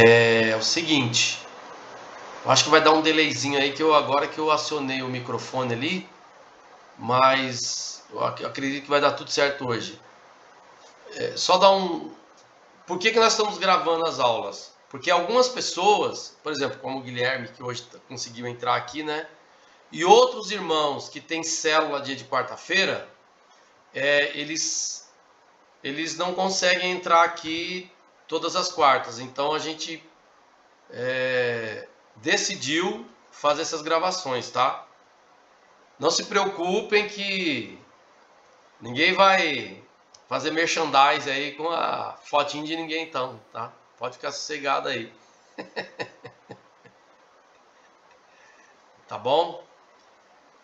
É o seguinte, eu acho que vai dar um delayzinho aí que agora que eu acionei o microfone ali, mas eu acredito que vai dar tudo certo hoje. Só dar um... Por que nós estamos gravando as aulas? Porque algumas pessoas, por exemplo, como o Guilherme, que hoje conseguiu entrar aqui, né? E outros irmãos que têm célula dia de quarta-feira, eles não conseguem entrar aqui todas as quartas. Então a gente decidiu fazer essas gravações, tá? Não se preocupem que ninguém vai fazer merchandise aí com a fotinho de ninguém então, tá? Pode ficar sossegado aí. Tá bom?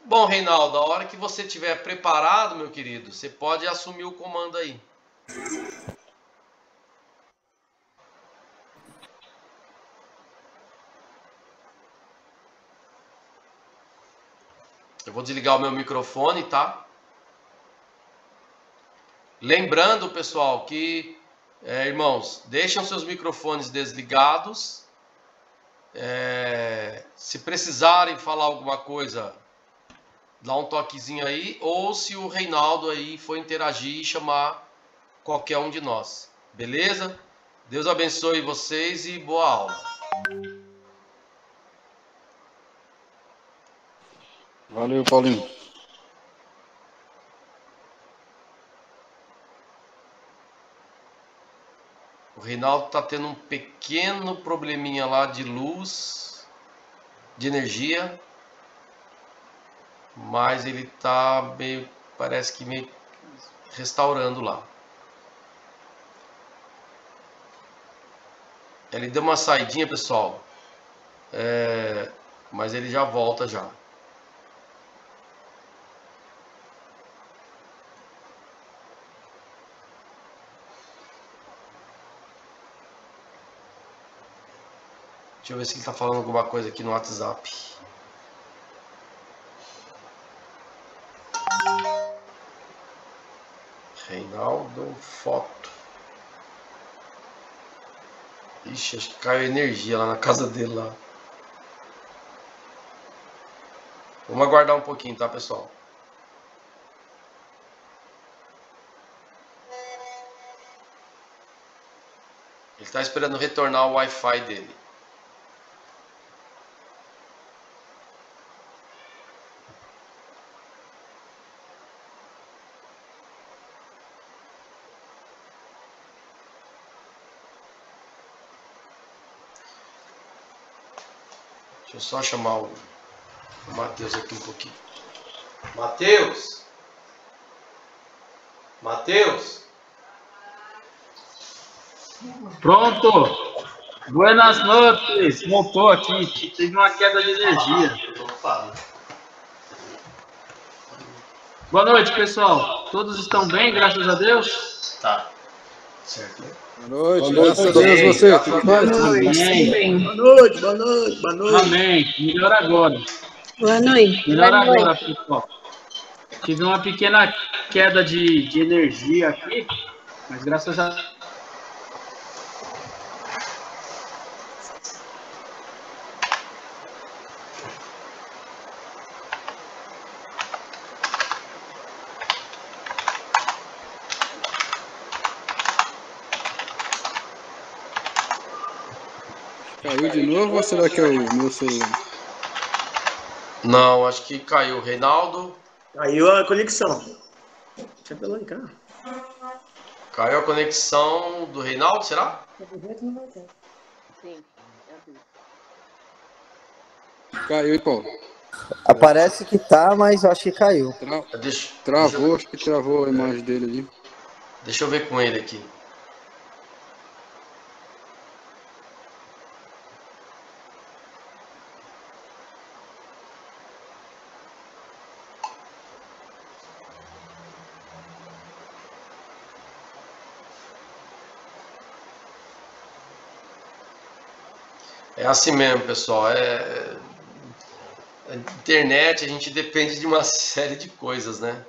Bom, Reinaldo, a hora que você estiver preparado, meu querido, você pode assumir o comando aí. Eu vou desligar o meu microfone, tá? Lembrando, pessoal, que, irmãos, deixem seus microfones desligados. Se precisarem falar alguma coisa, dá um toquezinho aí. Ou se o Reinaldo aí for interagir e chamar qualquer um de nós. Beleza? Deus abençoe vocês e boa aula. Valeu, Paulinho. O Reinaldo está tendo um pequeno probleminha lá de luz, de energia, mas ele está meio, parece que meio restaurando lá. Ele deu uma saidinha, pessoal, mas ele já volta já. Deixa eu ver se ele está falando alguma coisa aqui no WhatsApp. Reinaldo, foto. Ixi, acho que caiu energia lá na casa dele lá. Vamos aguardar um pouquinho, tá, pessoal? Ele está esperando retornar o Wi-Fi dele. Deixa eu só chamar o Matheus aqui um pouquinho. Matheus! Matheus! Pronto! Buenas noites! Voltou aqui. Teve uma queda de energia. Boa noite, pessoal. Todos estão bem, graças a Deus? Tá. Certo. Boa noite, graças a Deus, você. Tudo bem? Amém. Boa noite, boa noite, boa noite. Amém. Melhor agora. Boa noite. Melhor Boa agora, noite. pessoal. Tive uma pequena queda de energia aqui, mas graças a Caiu de novo ou será que é o meu celular? Não, acho que caiu. Reinaldo. Caiu a conexão. Deixa eu lá em cá. Caiu a conexão do Reinaldo, será? Sim. Caiu, hein, Paulo? Parece que tá, mas eu acho que caiu. Travou, acho que travou a imagem dele ali. Deixa eu ver com ele aqui. É assim mesmo, pessoal. A internet, a gente depende de uma série de coisas, né?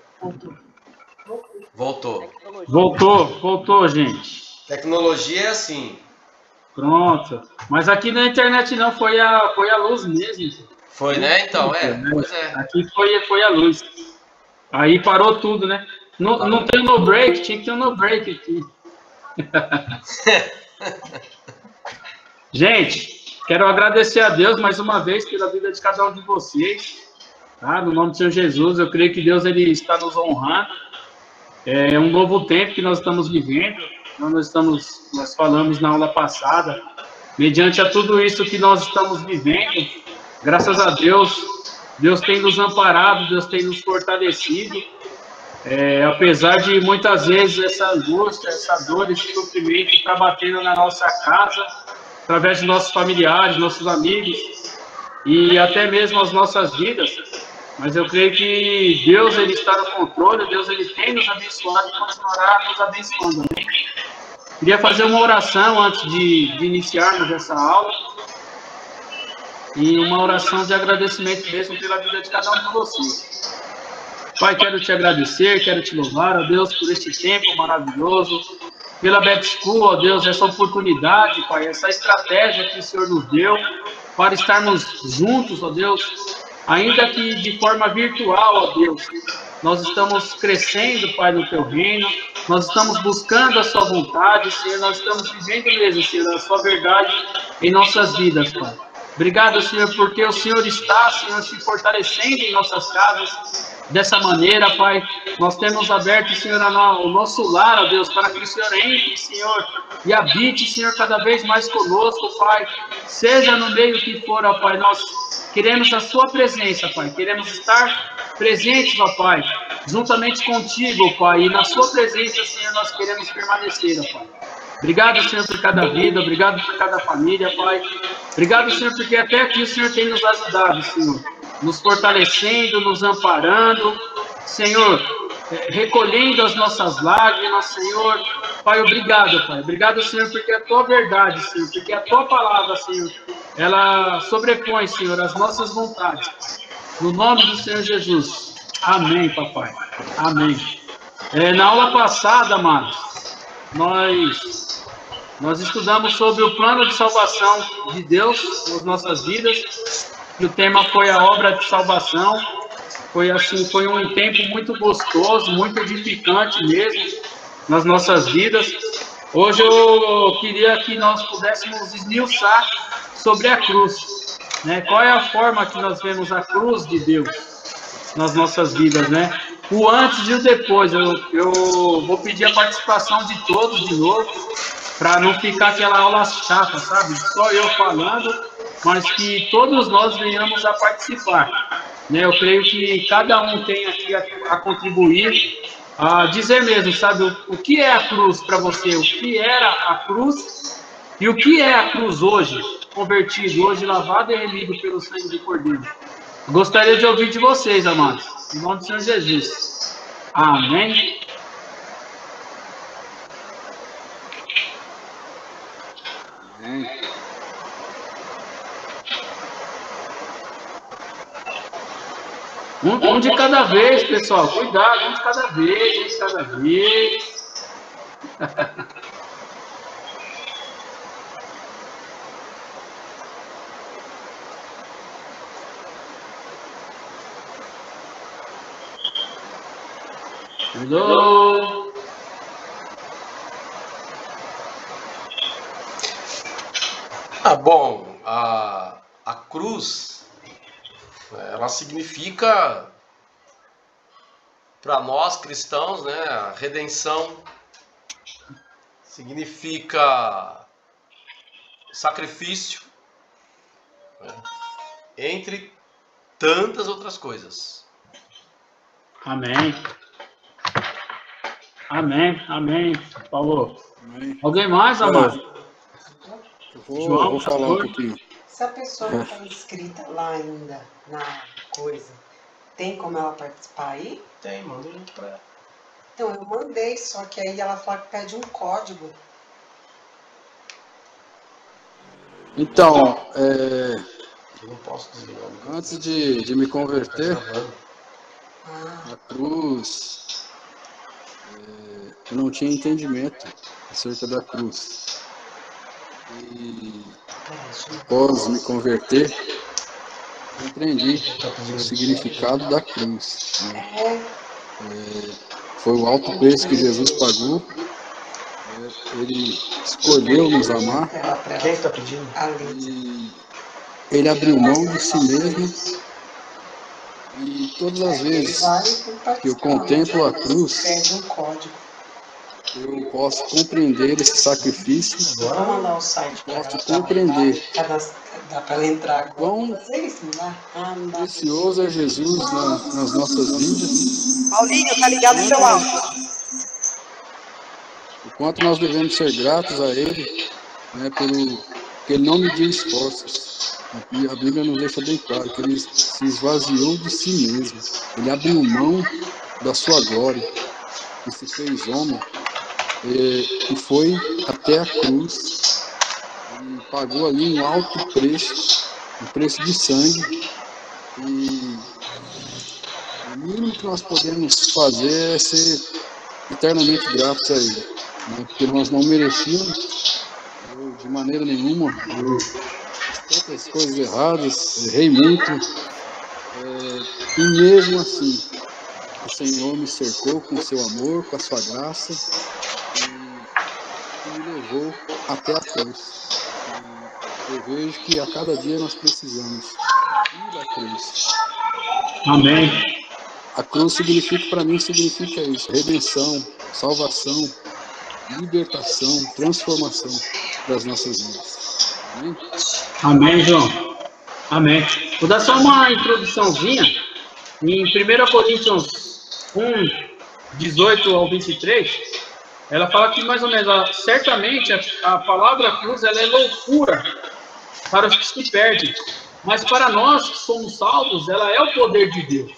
Voltou. Voltou, gente. Tecnologia é assim. Pronto. Mas aqui na internet não, foi a luz mesmo. Foi, né? Então, pois é. Aqui foi a luz. Aí parou tudo, né? Não tem no break, tinha que ter um no break aqui. Gente, quero agradecer a Deus mais uma vez pela vida de cada um de vocês. Tá? No nome do Senhor Jesus, eu creio que Deus ele está nos honrando. É um novo tempo que nós estamos vivendo. Nós falamos na aula passada, mediante a tudo isso que nós estamos vivendo, graças a Deus, Deus tem nos amparado, Deus tem nos fortalecido. Apesar de muitas vezes essa angústia, essa dor, esse sofrimento está batendo na nossa casa, através de nossos familiares, nossos amigos e até mesmo as nossas vidas, mas eu creio que Deus ele está no controle, Deus ele tem nos abençoado e continuará nos abençoando. Amém? Queria fazer uma oração antes de iniciarmos essa aula e uma oração de agradecimento mesmo pela vida de cada um de vocês. Pai, quero te agradecer, quero te louvar, ó Deus, por este tempo maravilhoso, pela Beth School, ó Deus, essa oportunidade, Pai, essa estratégia que o Senhor nos deu para estarmos juntos, ó Deus, ainda que de forma virtual, ó Deus. Nós estamos crescendo, Pai, no Teu reino, nós estamos buscando a Sua vontade, Senhor, nós estamos vivendo mesmo, Senhor, a Sua verdade em nossas vidas, Pai. Obrigado, Senhor, porque o Senhor está, Senhor, se fortalecendo em nossas casas. Dessa maneira, Pai, nós temos aberto, Senhor, o nosso lar, ó Deus, para que o Senhor entre, Senhor, e habite, Senhor, cada vez mais conosco, Pai. Seja no meio que for, ó Pai, nós queremos a Sua presença, Pai. Queremos estar presentes, ó Pai, juntamente contigo, Pai. E na Sua presença, Senhor, nós queremos permanecer, ó Pai. Obrigado, Senhor, por cada vida. Obrigado por cada família, Pai. Obrigado, Senhor, porque até aqui o Senhor tem nos ajudado, Senhor. Nos fortalecendo, nos amparando. Senhor, recolhendo as nossas lágrimas, Senhor. Pai, obrigado, Pai. Obrigado, Senhor, porque a Tua verdade, Senhor, porque a Tua palavra, Senhor, ela sobrepõe, Senhor, as nossas vontades. No nome do Senhor Jesus. Amém, papai. Amém. Na aula passada, amados, nós estudamos sobre o plano de salvação de Deus nas nossas vidas. E o tema foi a obra de salvação. Foi um tempo muito gostoso, muito edificante mesmo nas nossas vidas. Hoje eu queria que nós pudéssemos esmiuçar sobre a cruz, né? Qual é a forma que nós vemos a cruz de Deus nas nossas vidas, né? O antes e o depois. Eu vou pedir a participação de todos de novo, para não ficar aquela aula chata, sabe? Só eu falando, mas que todos nós venhamos a participar, né? Eu creio que cada um tem aqui a contribuir, a dizer mesmo, sabe? O que é a cruz para você? O que era a cruz e o que é a cruz hoje, convertido, hoje lavado e remido pelo sangue do Cordeiro? Gostaria de ouvir de vocês, amados, em nome do Senhor Jesus. Amém. Um de cada vez, pessoal. Cuidado, um de cada vez, um de cada vez. Hello. Bom, a cruz, ela significa, para nós cristãos, né, a redenção, significa sacrifício, né, entre tantas outras coisas. Amém. Amém, amém, Paulo. Amém. Alguém mais, amado? Eu vou falar um pouquinho. Se a pessoa não está inscrita lá ainda na coisa, tem como ela participar aí? Tem, manda o link para ela. Então, eu mandei, só que aí ela fala que pede um código. Então, Eu não posso desligar. antes de me converter, Ah, a cruz, eu não tinha entendimento acerca da cruz. E após me converter, compreendi o significado da cruz, né? Foi o alto preço que Jesus pagou. Ele escolheu nos amar. Quem está pedindo? E ele abriu mão de si mesmo. E todas as vezes que eu contemplo a cruz, eu posso compreender esse sacrifício. Vou mandar o site para posso compreender dá para ela entrar quão precioso é Jesus nas nossas vidas. Paulinho, tá ligado no seu áudio. O quanto nós devemos ser gratos a Ele, né, porque Ele não mediu esforços. A Bíblia nos deixa bem claro que Ele se esvaziou de si mesmo. Ele abriu mão da sua glória e se fez homem e foi até a cruz e pagou ali um alto preço, um preço de sangue. E o mínimo que nós podemos fazer é ser eternamente gratos a Ele, né? Porque nós não merecíamos, de maneira nenhuma. Eu fiz tantas coisas erradas, errei muito, e mesmo assim o Senhor me cercou com o seu amor, com a sua graça, e me levou até a cruz. Eu vejo que a cada dia nós precisamos ir à cruz. Amém. A cruz para mim significa isso: redenção, salvação, libertação, transformação das nossas vidas. Amém? Amém, João. Amém. Vou dar só uma introduçãozinha. Em 1 Coríntios 1, 18 ao 23, ela fala que mais ou menos, certamente a palavra cruz ela é loucura para os que se perdem, mas para nós que somos salvos, ela é o poder de Deus.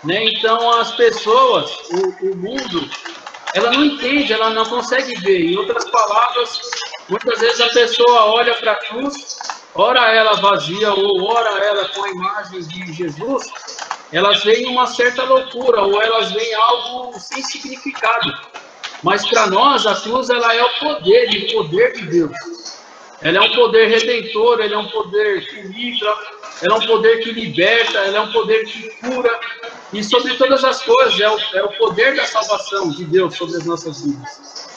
Né? Então as pessoas, o mundo, ela não entende, ela não consegue ver. Em outras palavras, muitas vezes a pessoa olha para a cruz, ora ela vazia ou ora ela com a imagem de Jesus, elas veem uma certa loucura ou elas veem algo sem significado. Mas para nós a cruz ela é o poder de Deus. Ela é um poder redentor, ela é um poder que livra, ela é um poder que liberta, ela é um poder que cura. E sobre todas as coisas, é o poder da salvação de Deus sobre as nossas vidas.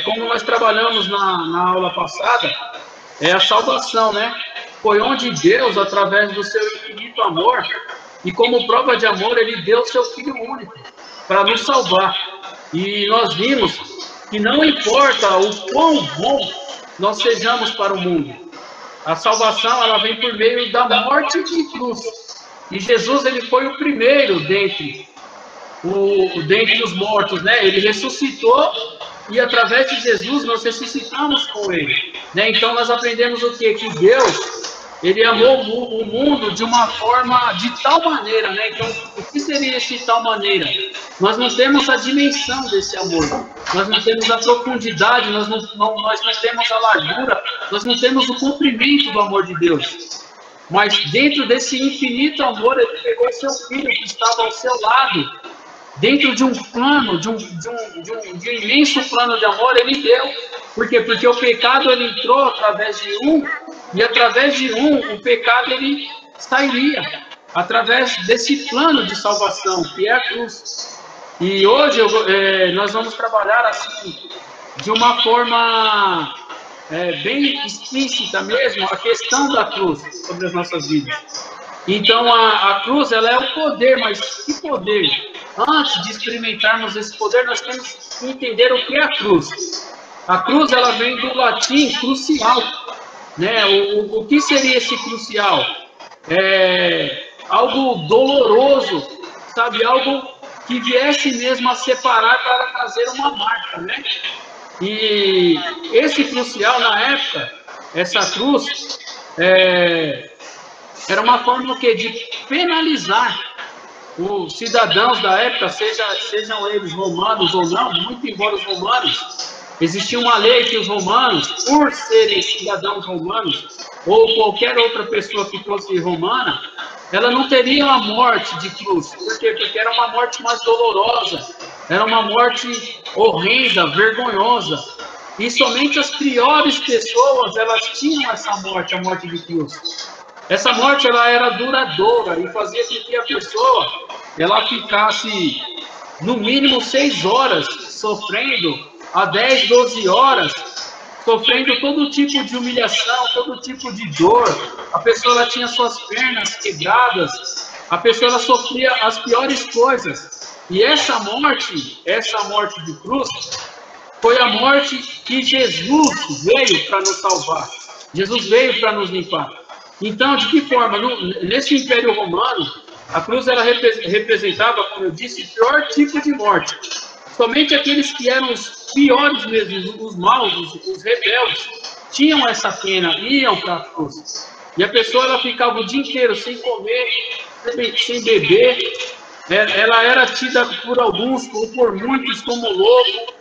Como nós trabalhamos na aula passada, é a salvação, né? Foi onde Deus, através do seu infinito amor, e como prova de amor, Ele deu o seu Filho único para nos salvar. E nós vimos que não importa o quão bom nós sejamos para o mundo, a salvação ela vem por meio da morte de cruz. E Jesus ele foi o primeiro dentre os mortos, né? Ele ressuscitou e através de Jesus nós ressuscitamos com Ele, né? Então nós aprendemos o quê? Que Deus ele amou o mundo de uma forma, de tal maneira, né? Então, o que seria esse tal maneira? Nós não temos a dimensão desse amor, nós não temos a profundidade, nós não temos a largura, nós não temos o comprimento do amor de Deus. Mas dentro desse infinito amor, Ele pegou o seu Filho que estava ao seu lado, dentro de um plano, de um imenso plano de amor, Ele deu. Por quê? Porque o pecado ele entrou através de um, e através de um, o pecado ele sairia. Através desse plano de salvação, que é a cruz. E hoje nós vamos trabalhar assim, de uma forma bem explícita mesmo, a questão da cruz sobre as nossas vidas. Então a cruz ela é o poder, mas que poder? Antes de experimentarmos esse poder, nós temos que entender o que é a cruz. A cruz ela vem do latim crucial, né? O que seria esse crucial? Algo doloroso, sabe? Algo que viesse mesmo a separar para trazer uma marca, né? E esse crucial na época, essa cruz, era uma forma o quê? De penalizar os cidadãos da época, sejam eles romanos ou não, muito embora os romanos, existia uma lei que os romanos, por serem cidadãos romanos, ou qualquer outra pessoa que fosse romana, ela não teria a morte de cruz. Por quê? Porque era uma morte mais dolorosa, era uma morte horrenda, vergonhosa. e somente as piores pessoas, elas tinham essa morte, a morte de cruz. Essa morte, ela era duradoura e fazia com que a pessoa, ela ficasse, no mínimo, 6 horas sofrendo, a 10, 12 horas, sofrendo todo tipo de humilhação, todo tipo de dor. A pessoa, ela tinha suas pernas quebradas, a pessoa, ela sofria as piores coisas. E essa morte de cruz, foi a morte que Jesus veio para nos salvar. Jesus veio para nos limpar. Então, de que forma? Nesse Império Romano, a cruz era representava, como eu disse, o pior tipo de morte. Somente aqueles que eram os piores mesmo, os maus, os rebeldes, tinham essa pena, iam para a cruz. E a pessoa, ela ficava o dia inteiro sem comer, sem beber. Ela era tida por alguns, ou por muitos, como louco.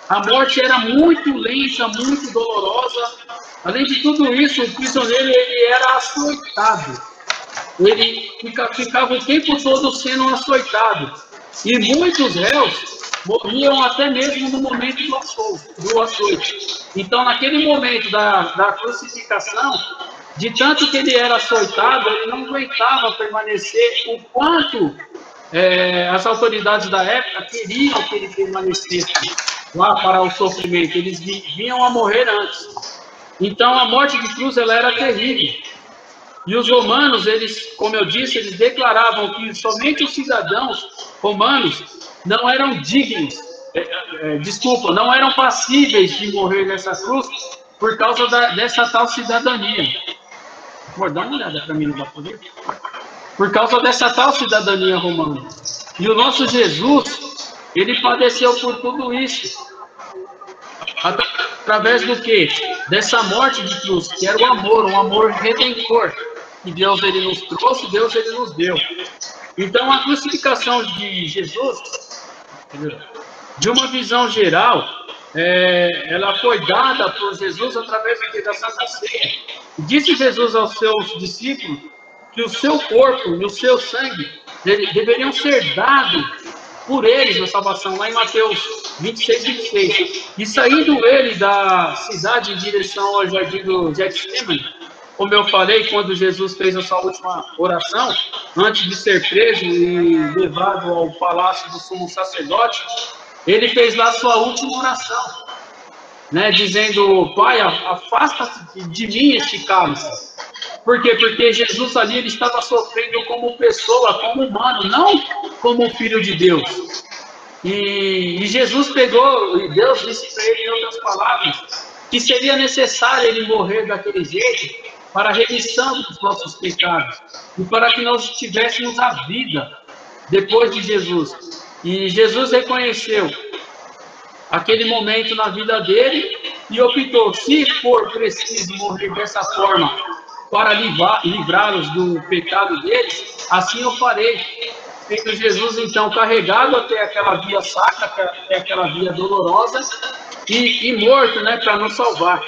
A morte era muito lenta, muito dolorosa. Além de tudo isso, o prisioneiro, ele era açoitado. Ele ficava o tempo todo sendo açoitado. E muitos réus morriam até mesmo no momento do açoite. Então, naquele momento da crucificação, de tanto que ele era açoitado, ele não aguentava permanecer o quanto as autoridades da época queriam que ele permanecesse lá para o sofrimento. Eles vinham a morrer antes. Então, a morte de cruz, ela era terrível. E os romanos, eles, como eu disse, eles declaravam que somente os cidadãos romanos não eram dignos, não eram passíveis de morrer nessa cruz por causa dessa tal cidadania. Amor, dá uma olhada para mim, não vai poder? Por causa dessa tal cidadania romana. E o nosso Jesus, ele padeceu por tudo isso. Através do quê? Dessa morte de cruz, que era o amor, um amor redentor, que Deus, ele nos trouxe, Deus, ele nos deu. Então, a crucificação de Jesus, de uma visão geral, ela foi dada por Jesus através da Santa Ceia. Disse Jesus aos seus discípulos que o seu corpo e o seu sangue deveriam ser dados por eles na salvação, lá em Mateus 26, 26. E saindo ele da cidade em direção ao jardim do Getsemane, como eu falei, quando Jesus fez a sua última oração, antes de ser preso e levado ao palácio do sumo sacerdote, ele fez lá a sua última oração, né, dizendo: Pai, afasta-te de mim este cálice. Por quê? Porque Jesus ali, ele estava sofrendo como pessoa, como humano, não como filho de Deus. E Jesus pegou, e Deus disse para ele, em outras palavras, que seria necessário ele morrer daquele jeito para a remissão dos nossos pecados e para que nós tivéssemos a vida depois de Jesus. E Jesus reconheceu aquele momento na vida dele e optou, se for preciso morrer dessa forma para livrá-los do pecado deles, assim eu farei. Sendo Jesus, então, carregado até aquela via sacra, até aquela via dolorosa, e morto, né, para nos salvar.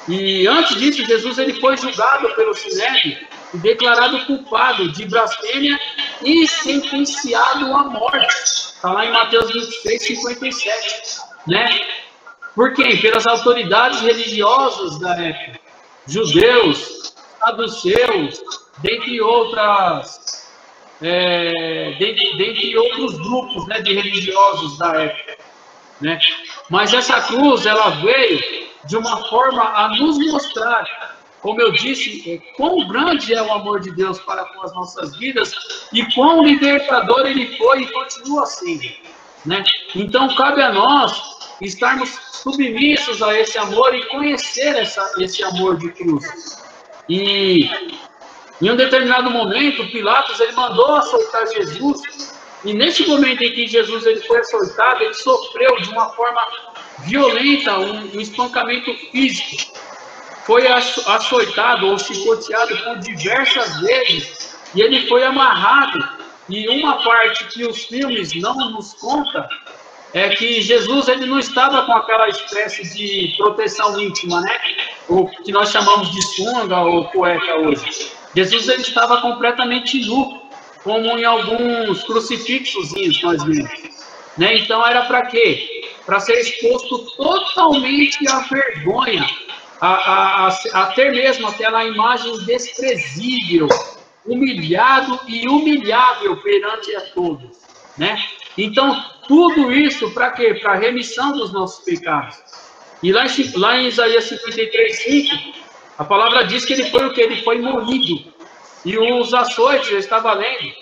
E antes disso, Jesus, ele foi julgado pelo Sinédrio e declarado culpado de blasfêmia e sentenciado à morte. Está lá em Mateus 26, 57. Né? Por quem? Pelas autoridades religiosas da época. Judeus, saduceus, dentre outros grupos, né, de religiosos da época, né? Mas essa cruz, ela veio de uma forma a nos mostrar, como eu disse, quão grande é o amor de Deus para com as nossas vidas e quão libertador ele foi e continua sendo, né? Então cabe a nós estarmos submissos a esse amor e conhecer esse amor de cruz. E em um determinado momento, Pilatos, ele mandou açoitar Jesus, e nesse momento em que Jesus, ele foi açoitado, ele sofreu de uma forma violenta, um espancamento físico. Foi açoitado ou chicoteado por diversas vezes, e ele foi amarrado. E uma parte que os filmes não nos contam é que Jesus, ele não estava com aquela espécie de proteção íntima, né? O que nós chamamos de sunga ou cueca hoje. Jesus, ele estava completamente nu, como em alguns crucifixozinhos nós vemos, né? Então era para quê? para ser exposto totalmente à vergonha, a ter mesmo aquela imagem desprezível, humilhado e humilhável perante a todos, né? Então, tudo isso para quê? Para a remissão dos nossos pecados. E lá em Isaías 53:5, a palavra diz que ele foi o que? Ele foi moído. E os açoites, eu estava lendo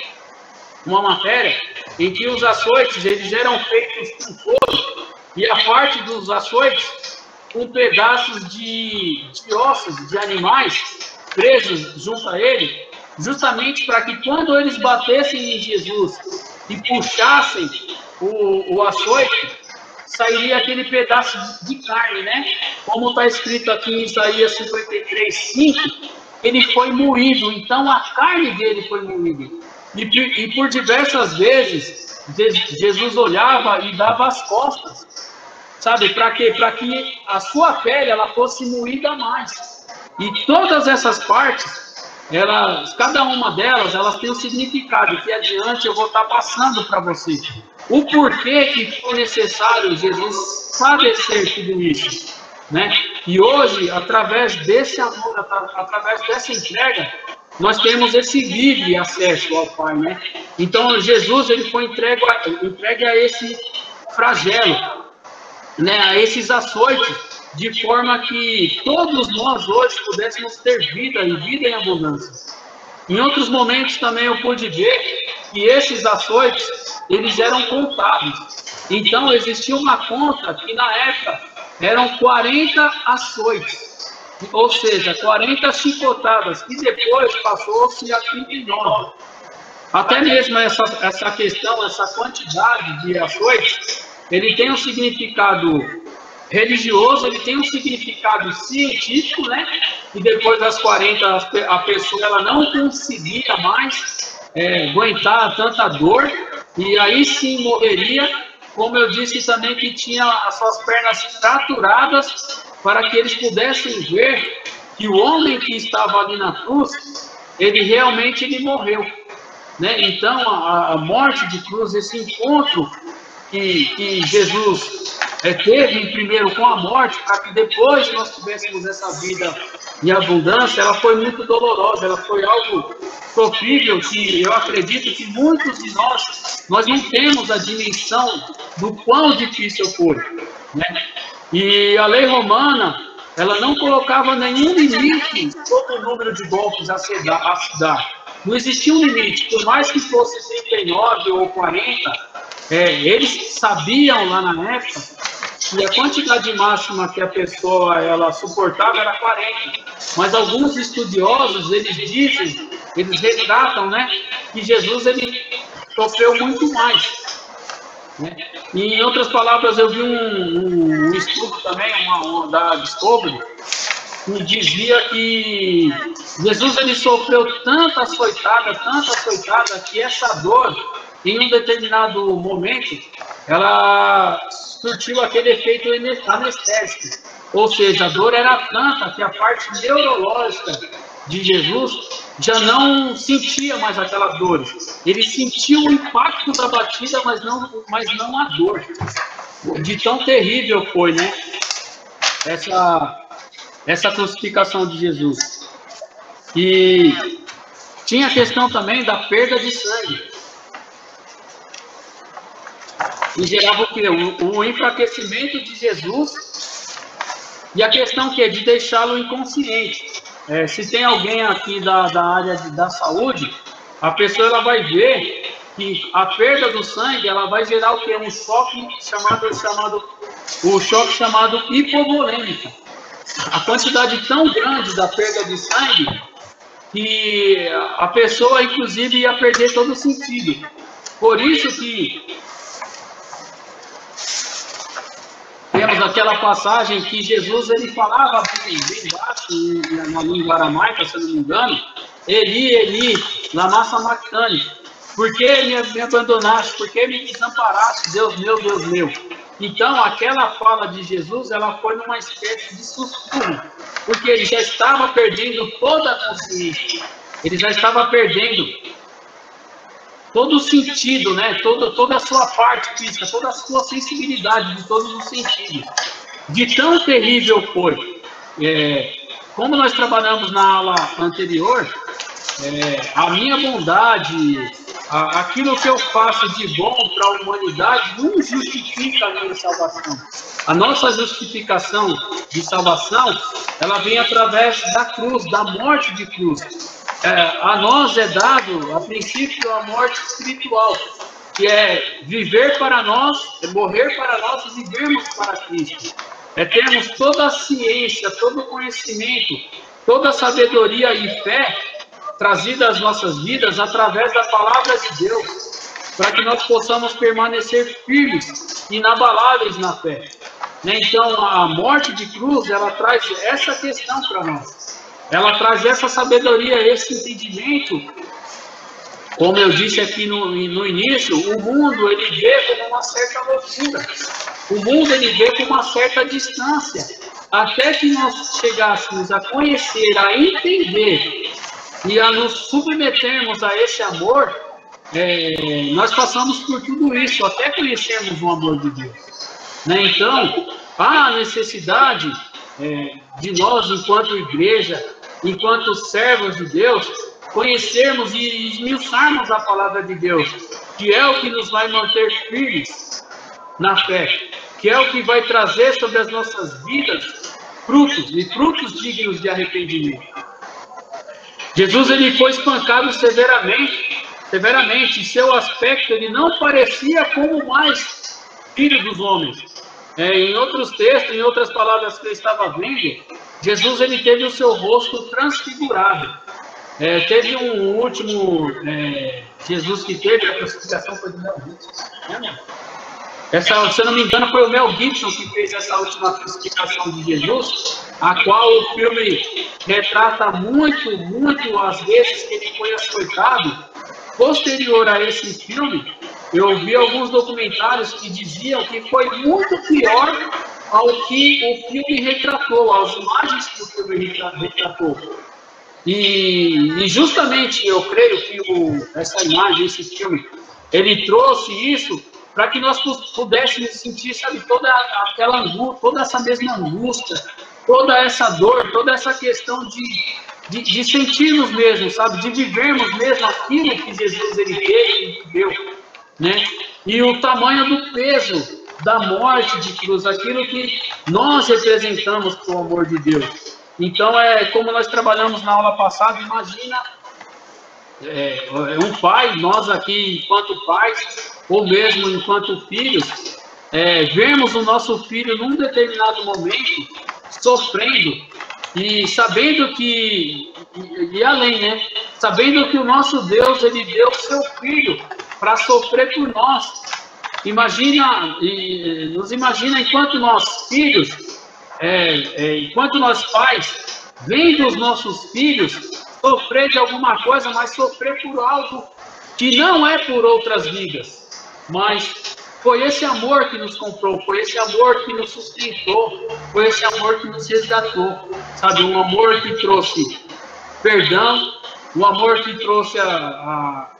uma matéria em que os açoites, eles eram feitos com couro, e a parte dos açoites com pedaços de ossos de animais presos junto a ele, justamente para que quando eles batessem em Jesus e puxassem o açoite, sairia aquele pedaço de carne, né? Como está escrito aqui em Isaías 53:5, ele foi moído, então a carne dele foi moída. E por diversas vezes, Jesus olhava e dava as costas, sabe? Para quê? Para que a sua pele ela fosse moída mais. E todas essas partes, cada uma delas, elas têm um significado que adiante eu vou estar passando para você. O porquê que foi necessário Jesus padecer tudo isso, né? E hoje, através desse amor, através dessa entrega, nós temos esse livre acesso ao Pai, né? Então, Jesus, ele foi entregue a esse flagelo, né? A esses açoites, de forma que todos nós hoje pudéssemos ter vida e vida em abundância. Em outros momentos também eu pude ver que esses açoites, eles eram contados. Então, existia uma conta que na época eram 40 açoites. Ou seja, 40 chicotadas, que depois passou-se a 39. Até mesmo essa questão, essa quantidade de açoites, ele tem um significado religioso, ele tem um significado científico, né? E depois das 40, a pessoa ela não conseguia mais aguentar tanta dor, e aí sim morreria. Como eu disse também que tinha as suas pernas fraturadas, para que eles pudessem ver que o homem que estava ali na cruz, ele realmente morreu, né? Então, a morte de cruz, esse encontro que Jesus teve primeiro com a morte, para que depois nós tivéssemos essa vida em abundância, ela foi muito dolorosa, ela foi algo sofrível, que eu acredito que muitos de nós não temos a dimensão do quão difícil foi, né? E a lei romana, ela não colocava nenhum limite sobre o número de golpes a se dar. Não existia um limite, por mais que fosse 39 ou 40, eles sabiam lá na época que a quantidade máxima que a pessoa ela suportava era 40. Mas alguns estudiosos, eles retratam, né, que Jesus ele sofreu muito mais, né? E, em outras palavras, eu vi um estudo também, da Discovery, que dizia que Jesus ele sofreu tanta açoitada, que essa dor, em um determinado momento, ela surtiu aquele efeito anestésico. Ou seja, a dor era tanta que a parte neurológica de Jesus já não sentia mais aquelas dores. Ele sentiu o impacto da batida, mas não a dor. De tão terrível foi, né? Essa crucificação de Jesus. E tinha a questão também da perda de sangue. E gerava o quê? O enfraquecimento de Jesus e a questão que é de deixá-lo inconsciente. Se tem alguém aqui da área da saúde, a pessoa ela vai ver que a perda do sangue ela vai gerar o quê? Um choque chamado hipovolêmica. A quantidade tão grande da perda de sangue que a pessoa, inclusive, ia perder todo o sentido. Por isso que temos aquela passagem que Jesus ele falava bem baixo na língua aramaica, se eu não me engano, Eli, lama sabachthani, por que me abandonaste, por que me desamparaste, Deus meu? Então, aquela fala de Jesus, ela foi numa espécie de sussurro, porque ele já estava perdendo toda a consciência, ele já estava perdendo todo o sentido, né? Toda a sua parte física, toda a sua sensibilidade de todos os sentidos. De tão terrível foi. Como nós trabalhamos na aula anterior, a minha bondade, aquilo que eu faço de bom para a humanidade não justifica a minha salvação. A nossa justificação de salvação, ela vem através da cruz, da morte de cruz. A nós é dado, a princípio, a morte espiritual, que é viver para nós, morrer para nós e vivermos para Cristo. Termos toda a ciência, todo o conhecimento, toda a sabedoria e fé trazida às nossas vidas através da palavra de Deus, para que nós possamos permanecer firmes, inabaláveis na fé. Então, a morte de cruz, ela traz essa questão para nós. Ela traz essa sabedoria, esse entendimento. Como eu disse aqui no início, o mundo, ele vê como uma certa loucura. O mundo, ele vê com uma certa distância. Até que nós chegássemos a conhecer, a entender e a nos submetermos a esse amor, nós passamos por tudo isso, até conhecermos o amor de Deus. Então, há a necessidade de nós, enquanto igreja, enquanto servos de Deus, conhecermos e esmiuçarmos a palavra de Deus, que é o que nos vai manter firmes na fé, que é o que vai trazer sobre as nossas vidas frutos, e frutos dignos de arrependimento. Jesus, ele foi espancado severamente, e seu aspecto, ele não parecia como mais filho dos homens. Em outros textos, em outras palavras que eu estava vendo, Jesus, ele teve o seu rosto transfigurado. Teve um último Jesus que teve, a crucificação foi do Mel Gibson. Se eu não me engano, foi o Mel Gibson que fez essa última crucificação de Jesus, a qual o filme retrata muito as vezes que ele foi açoitado. Posterior a esse filme, eu vi alguns documentários que diziam que foi muito pior ao que o filme retratou, às imagens que o filme retratou. E justamente eu creio que essa imagem, esse filme, ele trouxe isso para que nós pudéssemos sentir, sabe, toda aquela angústia, toda essa mesma angústia, toda essa dor, toda essa questão de sentirmos mesmo, sabe, de vivermos mesmo aquilo que Jesus, ele teve e deu, né? E o tamanho do peso da morte de cruz, aquilo que nós representamos com o amor de Deus. Então, como nós trabalhamos na aula passada, imagina um pai, nós aqui enquanto pais, ou mesmo enquanto filhos, vermos o nosso filho num determinado momento sofrendo e sabendo que, e além, né? Sabendo que o nosso Deus, ele deu o seu filho para sofrer por nós. Nos imagina enquanto nós filhos, enquanto nós pais, vendo os nossos filhos sofrer de alguma coisa, mas sofrer por algo que não é por outras vidas, mas foi esse amor que nos comprou, foi esse amor que nos sustentou, foi esse amor que nos resgatou, sabe? Um amor que trouxe perdão, um amor que trouxe a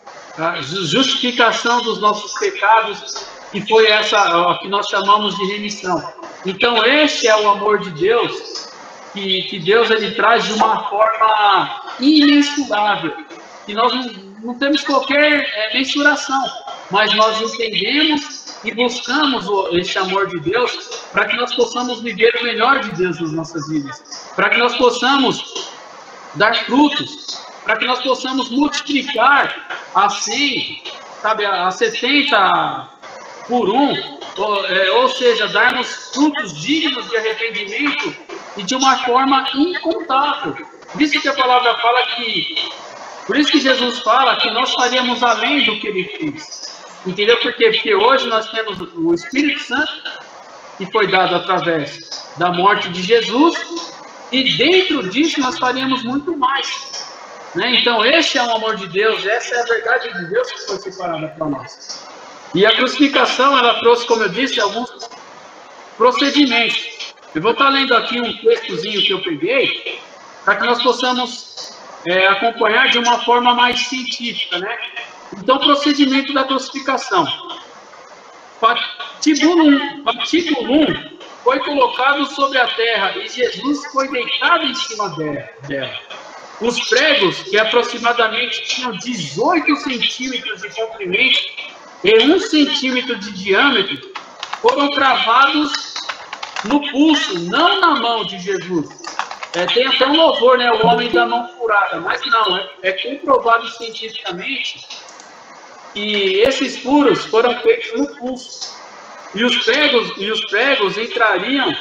justificação dos nossos pecados, e foi essa que nós chamamos de remissão. Então, esse é o amor de Deus, que Deus, ele traz de uma forma imensurável, que nós não temos qualquer mensuração, mas nós entendemos e buscamos esse amor de Deus para que nós possamos viver o melhor de Deus nas nossas vidas, para que nós possamos dar frutos, para que nós possamos multiplicar a 100, sabe, a 70 por 1, ou seja, darmos frutos dignos de arrependimento e de uma forma incontável. Por isso que a palavra fala por isso que Jesus fala que nós faríamos além do que ele fez. Entendeu por quê? Porque hoje nós temos o Espírito Santo, que foi dado através da morte de Jesus, e dentro disso nós faríamos muito mais. Né? Então, esse é o amor de Deus, essa é a verdade de Deus que foi separada para nós. E a crucificação, ela trouxe, como eu disse, alguns procedimentos. Eu vou estar lendo aqui um textozinho que eu peguei, para que nós possamos acompanhar de uma forma mais científica, né? Então, procedimento da crucificação. Patíbulo 1 foi colocado sobre a terra e Jesus foi deitado em cima dela. Os pregos, que aproximadamente tinham 18 centímetros de comprimento e 1 centímetro de diâmetro, foram cravados no pulso, não na mão de Jesus. Tem até um louvor, né? O homem da mão furada, mas não, é comprovado cientificamente que esses furos foram feitos no pulso. E os pregos entrariam